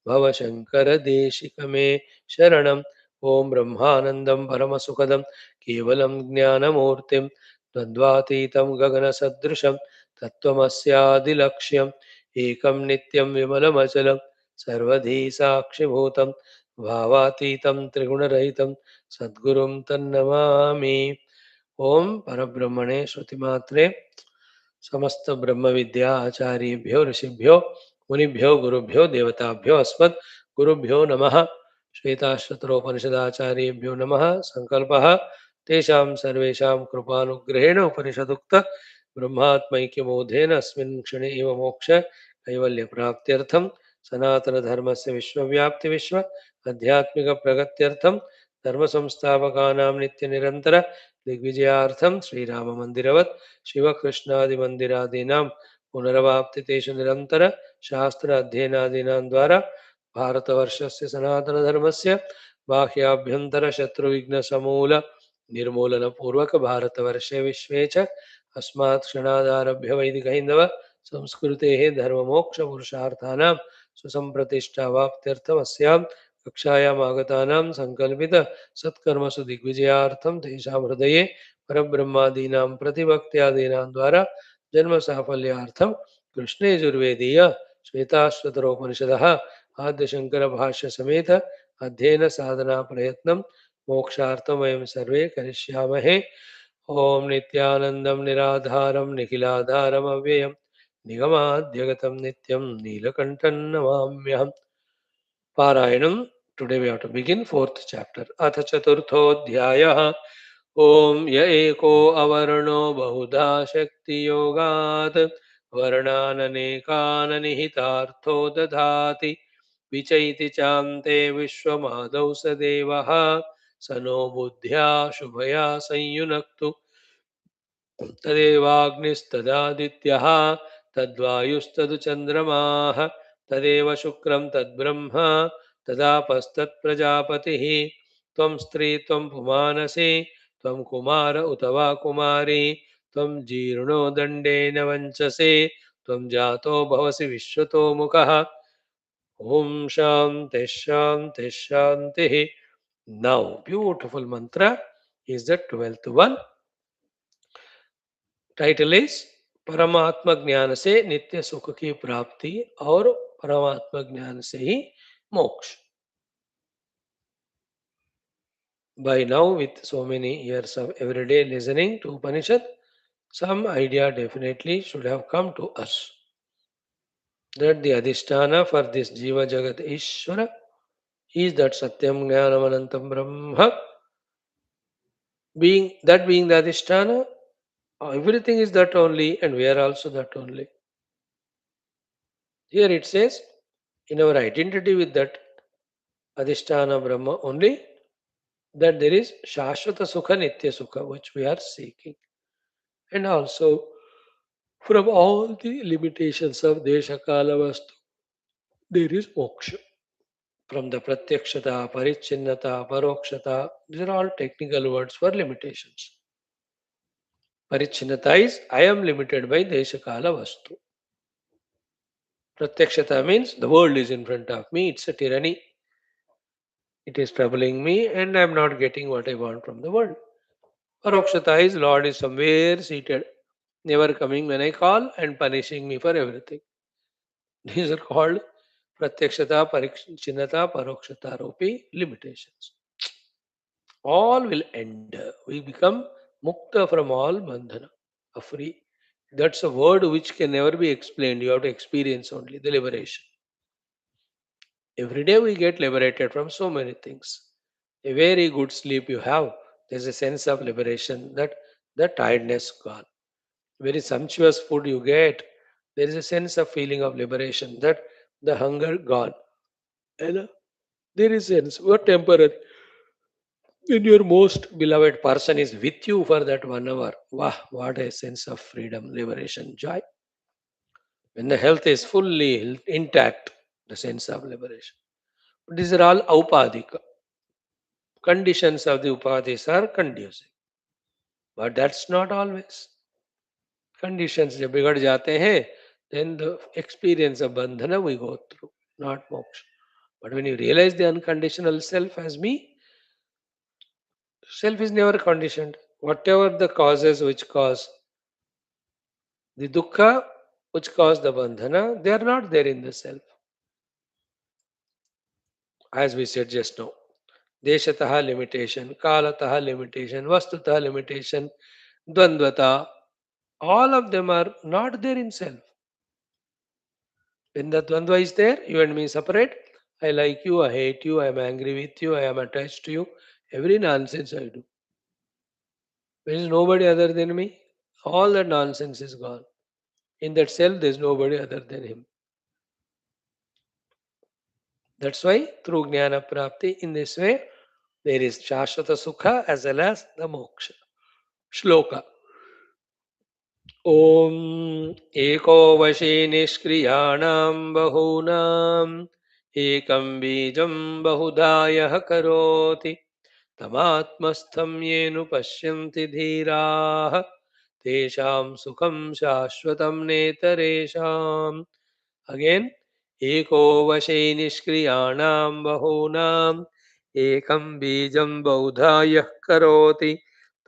भव शङ्करदेशिक मे शरणम्. ॐ ब्रह्मानन्दं परमसुखदं केवलं ज्ञानमूर्तिं द्वन्द्वातीतं गगनसदृशं तत्त्वमस्यादिलक्ष्यम् एकं नित्यं विमलमचलं सर्वधी साक्षिभूतं भावातीतं त्रिगुणरहितं सद्गुरुं तन्नमामि. ओम परब्रह्मणे श्रुतिमात्रे समस्त ब्रह्म विद्या आचार्येभ्यो ऋषिभ्यो मुनिभ्यो गुरुभ्यो देवताभ्यो अस्मत् गुरुभ्यो नमः. श्वेताश्वतरोपनिषदाचार्येभ्यो नमः. संकल्पः तेषां सर्वेषां कृपानुग्रहेण उपनिषदुक्त ब्रह्मात्मैक्यबोधेन अस्मिन् क्षणे एव मोक्ष कैवल्यप्राप्त्यर्थं सनातनधर्मस्य विश्वव्याप्ति विश्व आध्यात्मिक प्रगत्यर्थं धर्मसंस्थापकानां नित्यनिरन्तर दिग्विजयार्थं श्रीराममन्दिरवत् शिवकृष्णादिमन्दिरादीनां पुनरवाप्तितेषु निरन्तर शास्त्र अध्ययनादीनां द्वारा भारतवर्षस्य सनातनधर्मस्य बाह्याभ्यन्तरशत्रुविघ्नसमूल निर्मूलनपूर्वक भारतवर्षे विश्वे च अस्मात् क्षणादारभ्य वैदिकहैन्दव संस्कृतेः धर्ममोक्षपुरुषार्थानां सुसम्प्रतिष्ठावाप्त्यर्थमस्यां कक्षायाम् आगतानां सङ्कल्पित सत्कर्मसु दिग्विजयार्थं तेषां हृदये परब्रह्मादीनां प्रतिभक्त्यादीनां द्वारा जन्मसाफल्यार्थं कृष्णयजुर्वेदीय श्वेताश्वतरोपनिषदः आद्यशङ्करभाष्यसमेत अध्ययन साधना प्रयत्नं मोक्षार्थं वयं सर्वे करिष्यामहे. ॐ नित्यानन्दं निराधारं निखिलाधारम् अव्ययं निगमाद्यगतं नित्यं नीलकण्ठं नमाम्यहम्. पारायणं. Today we have to begin fourth chapter. अथ चतुर्थोऽध्यायः. ॐ य एको अवर्णो बहुधा शक्तियोगात् वर्णाननेकान् निहितार्थो दधाति विचैति चान्ते विश्वमादौ स देवः स नो बुद्ध्या शुभया संयुनक्तु तदेवाग्निस्तदादित्यः तद्वायुस्तदु चन्द्रमाः तदेव शुक्रं तद्ब्रह्म तदापस्तत्प्रजापतिः. त्वं स्त्री त्वं पुमानसि त्वं कुमार उत वा कुमारी त्वं जीर्णो दण्डेन वञ्चसि त्वं जातो भवसि विश्वतो मुखः. ॐ शान्तिः शान्तिः शान्तिः. Now, beautiful mantra is the 12th one. Title is परमात्मा ज्ञान से नित्य सुख की प्राप्ति और परमात्मा ज्ञान से ही मोक्ष. By now, with so many years of everyday listening to Upanishad, some idea definitely should have come to us that the Adhisthana for this Jiva Jagat Ishvara is that Satyam Jnanam Anantam Brahma, being the Adhisthana, everything is that only, and we are also that only. Here it says, in our identity with that Adhisthana Brahma only, that there is Shashvata Sukha, Nitya Sukha, which we are seeking. And also, from all the limitations of Desha Kala Vastu, there is moksha. From the Pratyakshata, Parichinnata, Parokshata, these are all technical words for limitations. Parichinnata is I am limited by Desha Kala Vastu. Pratyakshata means the world is in front of me, it's a tyranny. It is troubling me and I am not getting what I want from the world. Parokshata is Lord is somewhere seated, never coming when I call and punishing me for everything. These are called Pratyakshata, Parichinnata, Parokshata, Ropi limitations. All will end. We become mukta from all bandhana, a free. That's a word which can never be explained. You have to experience only the liberation. Every day we get liberated from so many things. A very good sleep you have, there's a sense of liberation that the tiredness gone. Very sumptuous food you get, there is a sense of feeling of liberation that the hunger gone. And there is sense, what temporary. When your most beloved person is with you for that 1 hour, wow, what a sense of freedom, liberation, joy. When the health is fully intact, the sense of liberation. These are all aupadika. Conditions of the upadhis are conducive. But that's not always. Conditions जब बिगड़ जाते हैं, then the experience of bandhana we go through, not moksha. But when you realize the unconditional self as me, self is never conditioned. Whatever the causes which cause the dukkha, which cause the bandhana, they are not there in the self. As we said just now. Deshataha limitation, kalataha limitation, vastutaha limitation, dvandvata, all of them are not there in self. When the dvandva is there, you and me separate. I like you, I hate you, I am angry with you, I am attached to you. Every nonsense I do. There is nobody other than me. All that nonsense is gone. In that self, there is nobody other than him. That's why through Jnana Prapti, in this way, there is Shashvata Sukha as well as the Moksha. Shloka. ॐ एको वशी निष्क्रियाणां बहूनाम् एकं बीजं बहुधा यः करोति तमात्मस्थं येनु पश्यन्ति धीराः तेषां सुखं शाश्वतं नेतरेषाम्. Again, एको वशे निष्क्रियाणां बहूनाम् एकं बीजं बहुधा यः करोति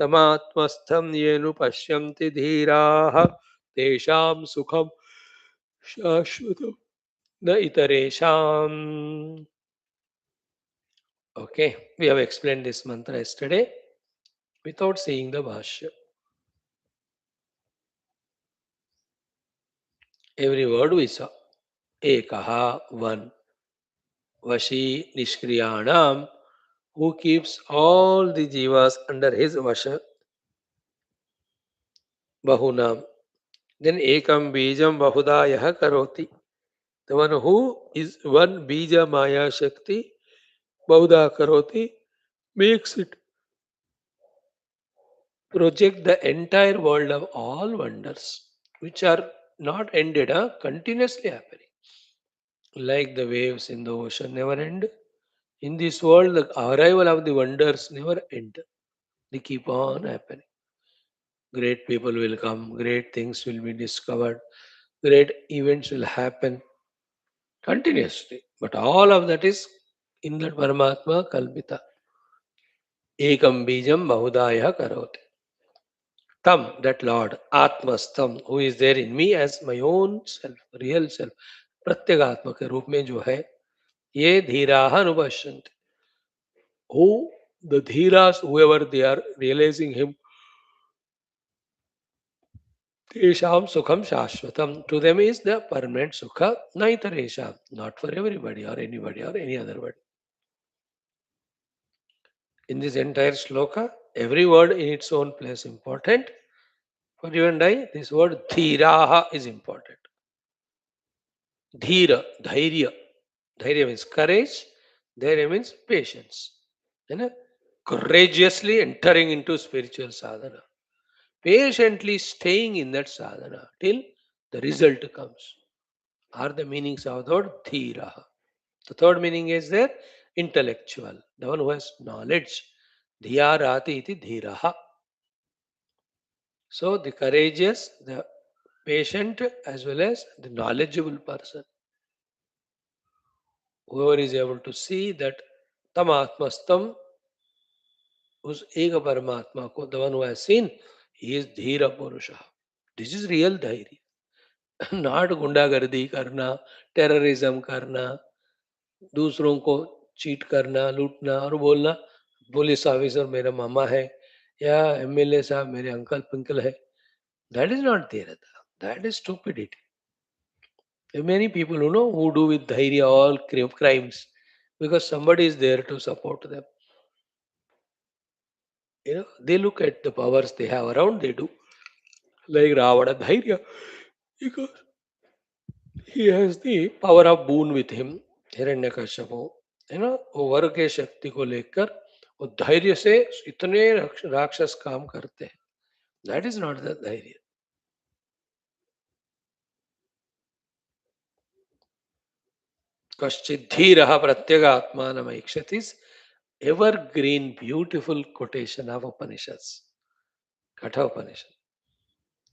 तमात्मस्थं येनु पश्यन्ति धीराः तेषां सुखं शाश्वतं न iteresham. Okay, we have explained this mantra yesterday without seeing the Bhashya. Every word we saw. Ekaha, one. Vashi Nishkriyanam, who keeps all the jivas under his Vasha. Bahunam. Then Ekam Bijam Bahuda Yaha Karoti. The one who is one Bija Maya Shakti, Bahuda Karoti, makes it project the entire world of all wonders, which are not ended, continuously happening. Like the waves in the ocean never end. In this world, the arrival of the wonders never end. They keep on happening. Great people will come, great things will be discovered, great events will happen continuously. But all of that is in that Paramatma Kalpita. Ekam Bijam Bahudaya Karoti. Tam, that Lord, Atmastam, who is there in me as my own self, real self, प्रत्यगात्मा के रूप में जो है ये धीराः अनुपश्यन्ति. Who the dhiras, whoever they are realizing him Tesham sukham shashvatam. To them is the permanent sukha, naitaresha. Not for everybody or anybody or any other word. In this entire sloka, every word in its own place important. For you and I, this word dhiraha is important. Dhira, dhairya. Dhairya means courage. Dhairya means patience. You know, courageously entering into spiritual sadhana. Patiently staying in that sadhana till the result comes. Are the meanings of the word dhira. The third meaning is there intellectual, the one who has knowledge. Dhiya rati iti dhiraha. So the courageous, the patient, as well as the knowledgeable person, whoever is able to see that tam atmastam, who's eka paramatma ko, the one who has seen, he is dhira purusha. This is real dhairya. Not गुंडागर्दी करना, terrorism करना, दूसरों को cheat करना, लूटना और बोलना police officer मेरा मामा है या एमएलए साहब मेरे अंकल पिंकल है. That is not dheerata. That is stupidity. There are many people who do with dhairya all crimes because somebody is there to support them. They look at the powers they have around. They do like Ravana dhairya because he has the power of boon with him. Hiranyakashyap वो वर के शक्ति को लेकर वो धैर्य से इतने राक्षस काम करते हैं. दैट इज नॉट द धैर्य. कश्चित धीर प्रत्यगात्मानमैक्षति is evergreen, beautiful quotation of Upanishads. Katha Upanishad.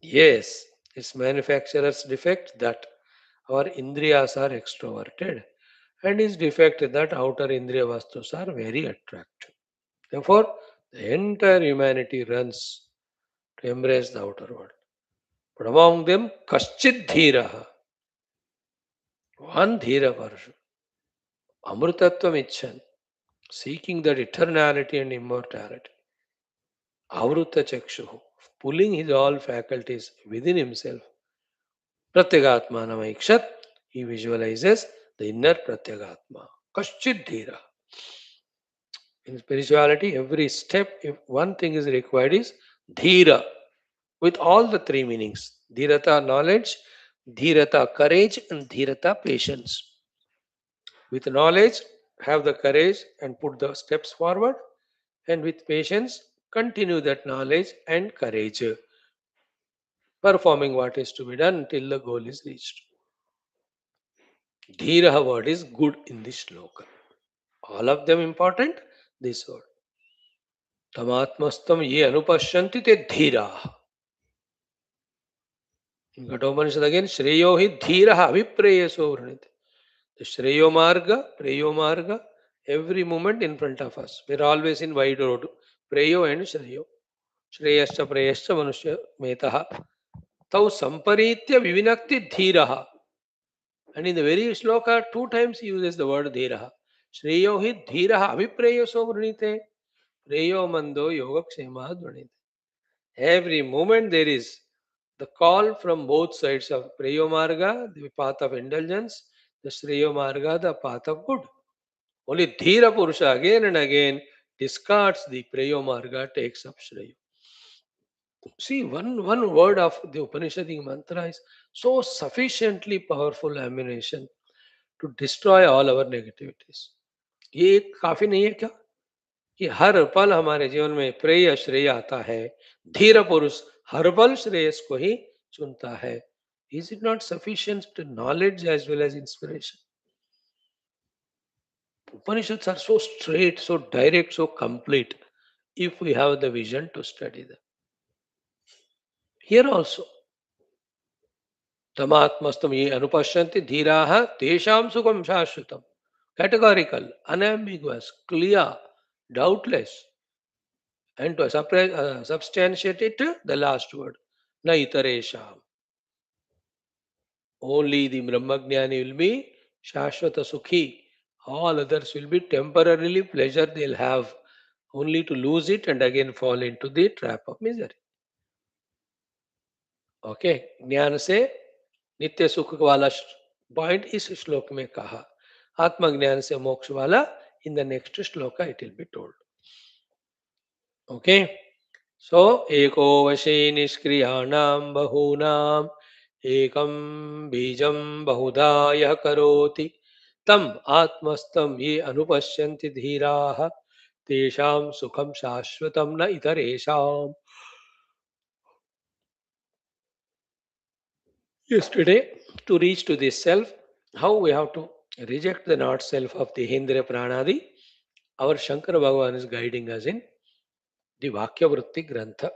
Yes, it's manufacturer's defect that our indriyas are extroverted and his defect that outer indriya vastus are very attractive. Therefore, the entire humanity runs to embrace the outer world. But among them, Kaschid Dhiraha, one Dhira Varsha, Amrutatvam Icchan, seeking that eternality and immortality. Avruta Chakshuhu, pulling his all faculties within himself. Pratyagatma Namaikshat, he visualizes the inner Pratyagatma. Kaschid Dhira. In spirituality, every step, if one thing is required, is Dhira, with all the three meanings. Dhirata knowledge, Dhirata courage, and Dhirata patience. With knowledge, have the courage and put the steps forward, and with patience, continue that knowledge and courage, performing what is to be done until the goal is reached. Dhiraha word is good in this sloka. All of them important, this word. Tamatmastam ye anupashyanti te dhiraha. In Kathopanishad again, Shreyo hi dhiraha vipreyaso vranite. The Shreyo Marga, Preyo Marga, every moment in front of us. We're always in wide road. Preyo and Shreyo. Shreyascha Preyascha Manusya Metaha. Tau Samparitya Vivinakti Dhiraha. And in the very sloka, two times he uses the word Dhiraha. Shreyo hi Dhiraha Avipreyo Sobranite. Preyo Mando Yoga Kshema Dvanite. Every moment there is the call from both sides of Preyo Marga, the path of indulgence, the Shreyo Marga, the path of good. Only Dhira Purusha again and again discards the Preyo Marga, takes up Shreya. See, one word of the Upanishadic mantra is so sufficiently powerful ammunition to destroy all our negativities. ये एक काफी नहीं है क्या कि हर पल हमारे जीवन में प्रेय श्रेय आता है. धीर पुरुष हर पल श्रेयस को ही चुनता है. Is it not sufficient knowledge as well as inspiration? Upanishads are so straight, so direct, so complete if we have the vision to study them. Here also, Tamatmastam ye anupashyanti dhiraha tesham sukham shashvatam. Categorical, unambiguous, clear, doubtless. And to substantiate it, the last word, na itaresham. Only the Brahmagnani will be Shashvata Sukhi. All others will be temporarily pleasure they'll have, only to lose it and again fall into the trap of misery. Okay, ज्ञान से नित्य सुख वाला point इस श्लोक में कहा, आत्मज्ञान से मोक्ष वाला in the next shloka it will be told. Okay, so एको वशी निष्क्रियाणां बहूनां एकं बीजं बहुधा यः करोति तम आत्मस्थं ये अनुपश्यन्ति धीराः तेषां सुखं शाश्वतं न इतरेषाम्. Yesterday, to reach to this self, how we have to reject the not self of the Hindra Pranadi, our Shankara Bhagavan is guiding us in the Vakya Vritti Grantha.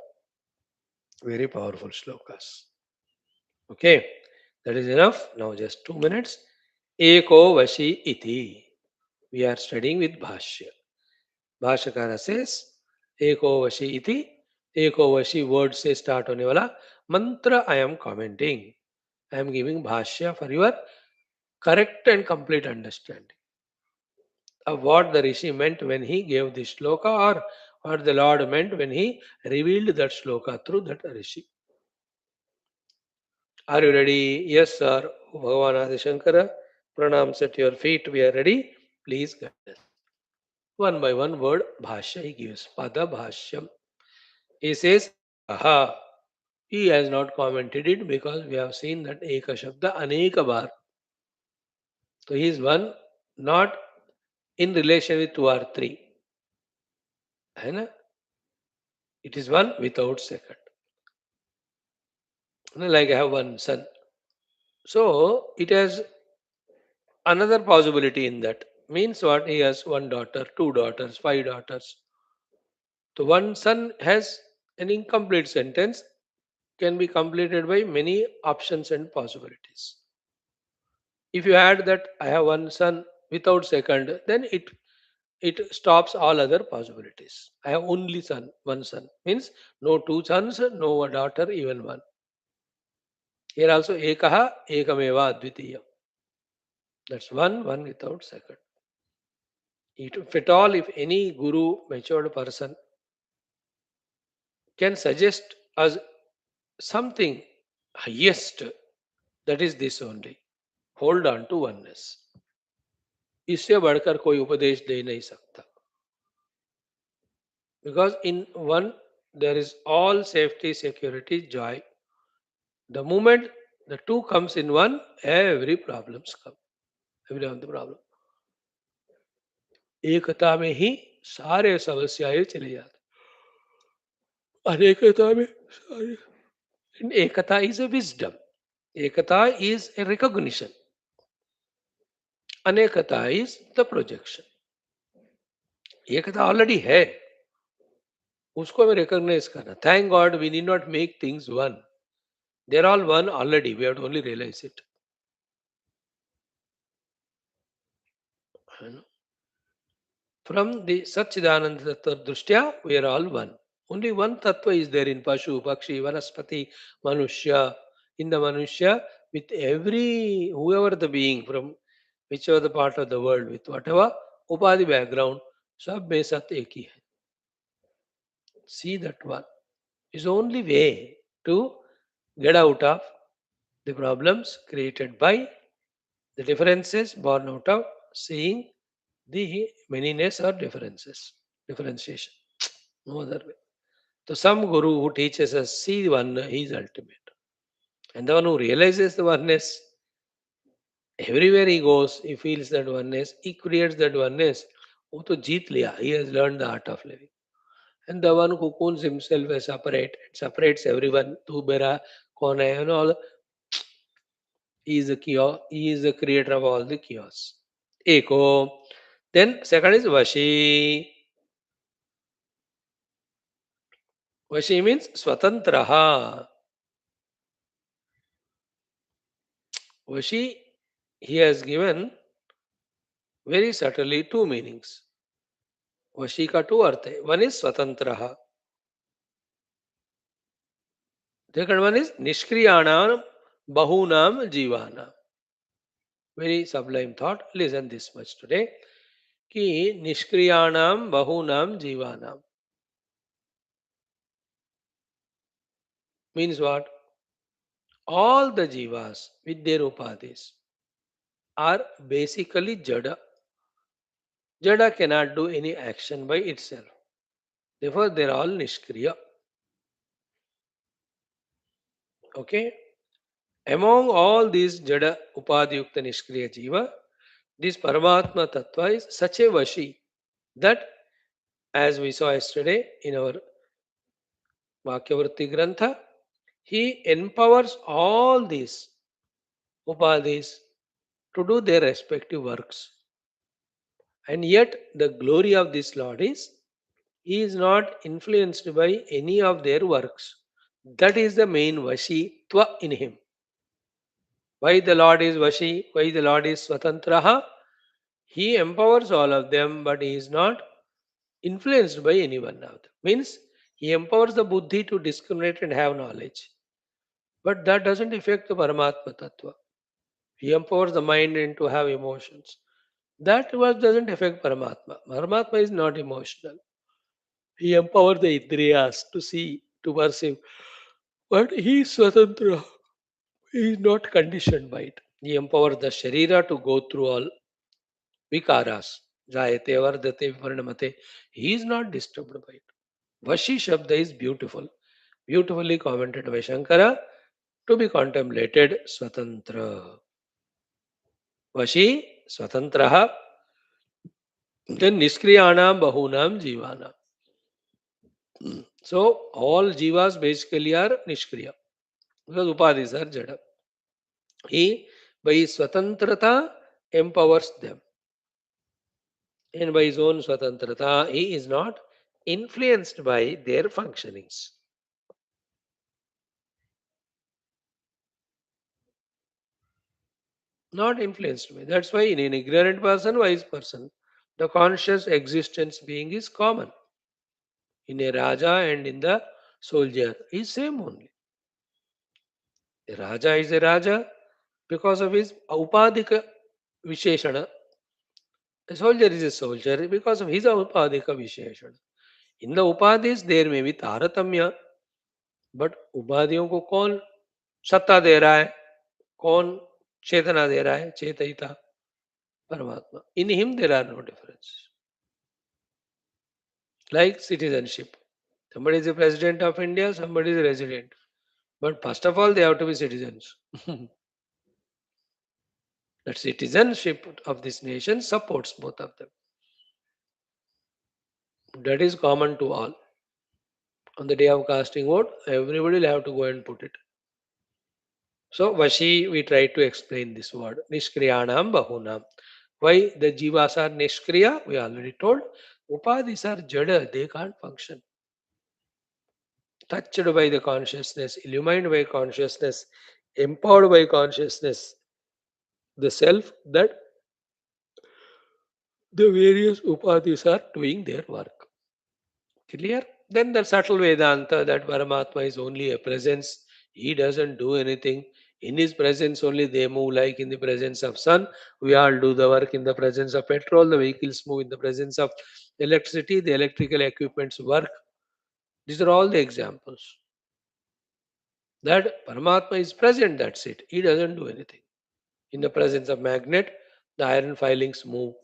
Very powerful shlokas. Okay, that is enough. Now just 2 minutes. Eko Vashi Iti. We are studying with Bhashya. Bhashyakara says, Eko Vashi Iti. Eko Vashi word से start होने वाला mantra I am commenting. I am giving Bhashya for your correct and complete understanding of what the Rishi meant when he gave this shloka, or what the Lord meant when he revealed that shloka through that Rishi. Are you ready? Yes, sir. Bhagavan Adi Shankara, pranams at your feet. We are ready. Please guide us. One by one word, bhashya he gives. Pada bhashyam. He says, ekaha. He has not commented it because we have seen that eka shabda aneka bar. So he is one, not in relation with two or three. है ना? It is one without second. Like I have one son. So it has another possibility in that. Means what? He has one daughter, two daughters, five daughters. So one son has an incomplete sentence, can be completed by many options and possibilities. If you add that I have one son without second, then it stops all other possibilities. I have only son, one son. Means no two sons, no daughter, even one. Here also ekaha, ekameva, advitiyam. That's one without second. If at all, if any guru, matured person can suggest us something highest, that is this only. Hold on to oneness. इससे बढ़कर कोई उपदेश दे नहीं सकता. Because in one there is all safety, security, joy. The moment the two comes in one, every problems come. Every one the problem. एकता में ही सारे समस्याएं चले जाते. अनेकता में सारे. And ekata is a wisdom. Ekata is a recognition. Anekata is the projection. एकता already है, उसको हमें रिकॉग्नाइज करना. Thank God we need not make things one. They are all one already. We have to only realise it. From the Satchidananda Tattva Drishtya, we are all one. Only one Tattva is there in Pashu, Pakshi, Vanaspati, Manushya. In the Manushya, with every, whoever the being from whichever the part of the world, with whatever Upadhi background, सब में सत एक ही है. See that one is the only way to get out of the problems created by the differences born out of seeing the manyness or differences, differentiation. No other way. So some guru who teaches us see one, he is ultimate. And the one who realizes the oneness, everywhere he goes, he feels that oneness, he creates that oneness. वो तो जीत लिया. He has learned the art of living. And the one who cocoons himself as separate, separates everyone, tu mera kaun hai, and all, he is the chaos, he is the creator of all the chaos. Eko. Then second is Vashi. Vashi means Swatantraha. Vashi, he has given very subtly two meanings. Vashi ka two अर्थ है. One is Swatantraha. Second one is Nishkriyanam Bahunam Jivanam. Very sublime thought. Listen this much today. कि निष्क्रियाणाम बहुनाम जीवानाम means what? all the jivas with their upadhis are basically jada. Jada cannot do any action by itself. Therefore, they are all nishkriya. Okay? Among all these jada upadhyukta nishkriya jiva, this Paramatma Tattva is such a vashi that, as we saw yesterday in our Vakyavritti Grantha, he empowers all these upadhis to do their respective works. And yet, the glory of this Lord is he is not influenced by any of their works. That is the main Vashitva in him. Why the Lord is Vashi? Why the Lord is Swatantraha? He empowers all of them, but he is not influenced by any one of them. Means he empowers the buddhi to discriminate and have knowledge. But that doesn't affect the Paramatma Tattva. He empowers the mind and to have emotions. That was doesn't affect Paramatma. Paramatma is not emotional. He empowers the Indriyas to see, to perceive. But he is Swatantra. He is not conditioned by it. He empowers the Sharira to go through all vikaras. Jayate, Vardate, Viparinamate. He is not disturbed by it. Vashi Shabda is beautiful. Beautifully commented by Shankara to be contemplated Swatantra. Vashi, Swatantraha, then Niskriyanam Bahunam Jivana. So all jivas basically are Nishkriya because Upadhis are Jada. He by his Swatantrata empowers them. And by his own Swatantrata, he is not influenced by their functionings. Not influenced by. That's why in an ignorant person, wise person, the conscious existence being is common. In a Raja and in the soldier is same only. A Raja is a Raja because of his Upadhika Visheshana. A soldier is a soldier because of his Upadhika Visheshana. In the Upadhis, there may be Taratamya, but उपाधियों को कौन सत्ता दे रहा है, कौन चेतना दे रहा है, चेतयिता परमात्मा. In him there are no differences. Like citizenship. Somebody is the president of India, somebody is a resident. But first of all, they have to be citizens. That citizenship of this nation supports both of them. That is common to all. On the day of casting vote, everybody will have to go and put it. So, Vashi, we try to explain this word. Nishkriyanam Bahunam. Why the jivas are Nishkriya? We already told. Upadhis are Jada, they can't function. Touched by the consciousness, illumined by consciousness, empowered by consciousness, the self, that the various upadhis are doing their work. Clear? Then the subtle Vedanta that Paramatma is only a presence, he doesn't do anything. In his presence only they move, like in the presence of sun. We all do the work in the presence of petrol, the vehicles move in the presence of electricity, the electrical equipments work. These are all the examples. That Paramatma is present, that's it. He doesn't do anything. In the presence of magnet, the iron filings move.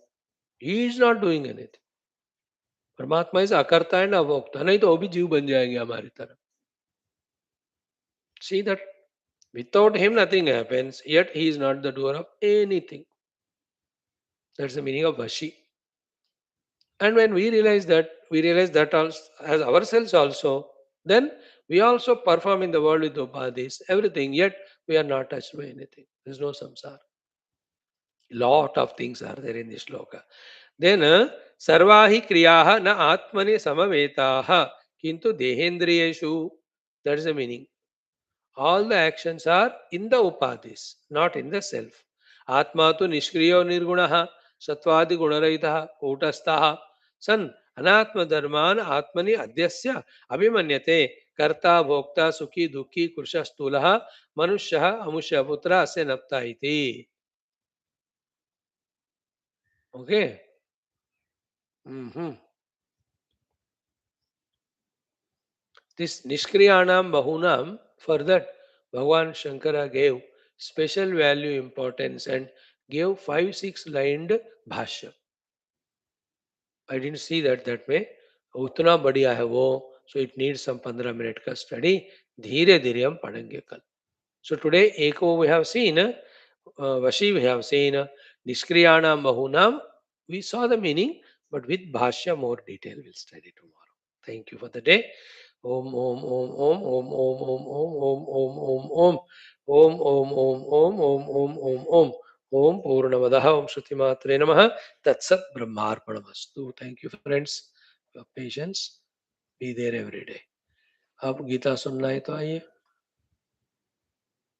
He is not doing anything. परमात्मा is अकर्ता and अभोक्ता नहीं तो वो भी जीव बन जाएंगे हमारी तरह. See that without him nothing happens, yet he is not the doer of anything. That's the meaning of Vashi. And when we realize that also, as ourselves also, then we also perform in the world with upadhis, everything, yet we are not touched by anything. There is no samsara. Lot of things are there in this shloka. Then sarvahi kriyaha na atmane samavetaha kintu dehendriyeshu. That is the meaning. All the actions are in the upadhis, not in the self. Atma tu nishkriyo nirgunaha satvadi gunarahitaha kutastaha san anatma dharman atmani adyasya abhimanyate karta bhokta sukhi dukhi kurshastulah manushya amushya putra asya napta iti. Okay. Mhm. This Nishkriyanam Bahunam, for that Bhagwan Shankara gave special value importance and gave 5-6 lined Bhashyam. I didn't see that way. उतना बढ़िया है वो. So it needs some 15 minute का study. धीरे धीरे हम पढ़ेंगे कल. So today Eko we have seen, Vashi we have seen, Niskriyanam Bahunam. We saw the meaning, but with Bhashya more detail we'll study tomorrow. Thank you for the day. Om Om Om Om Om Om Om Om Om Om Om Om Om Om Om Om Om Om Om Purnamadaha Om Shruti Matre Namaha Tatsat Brahmarpanamastu. Thank you friends for your patience. Be there every day. अब गीता सुनना है तो आइए.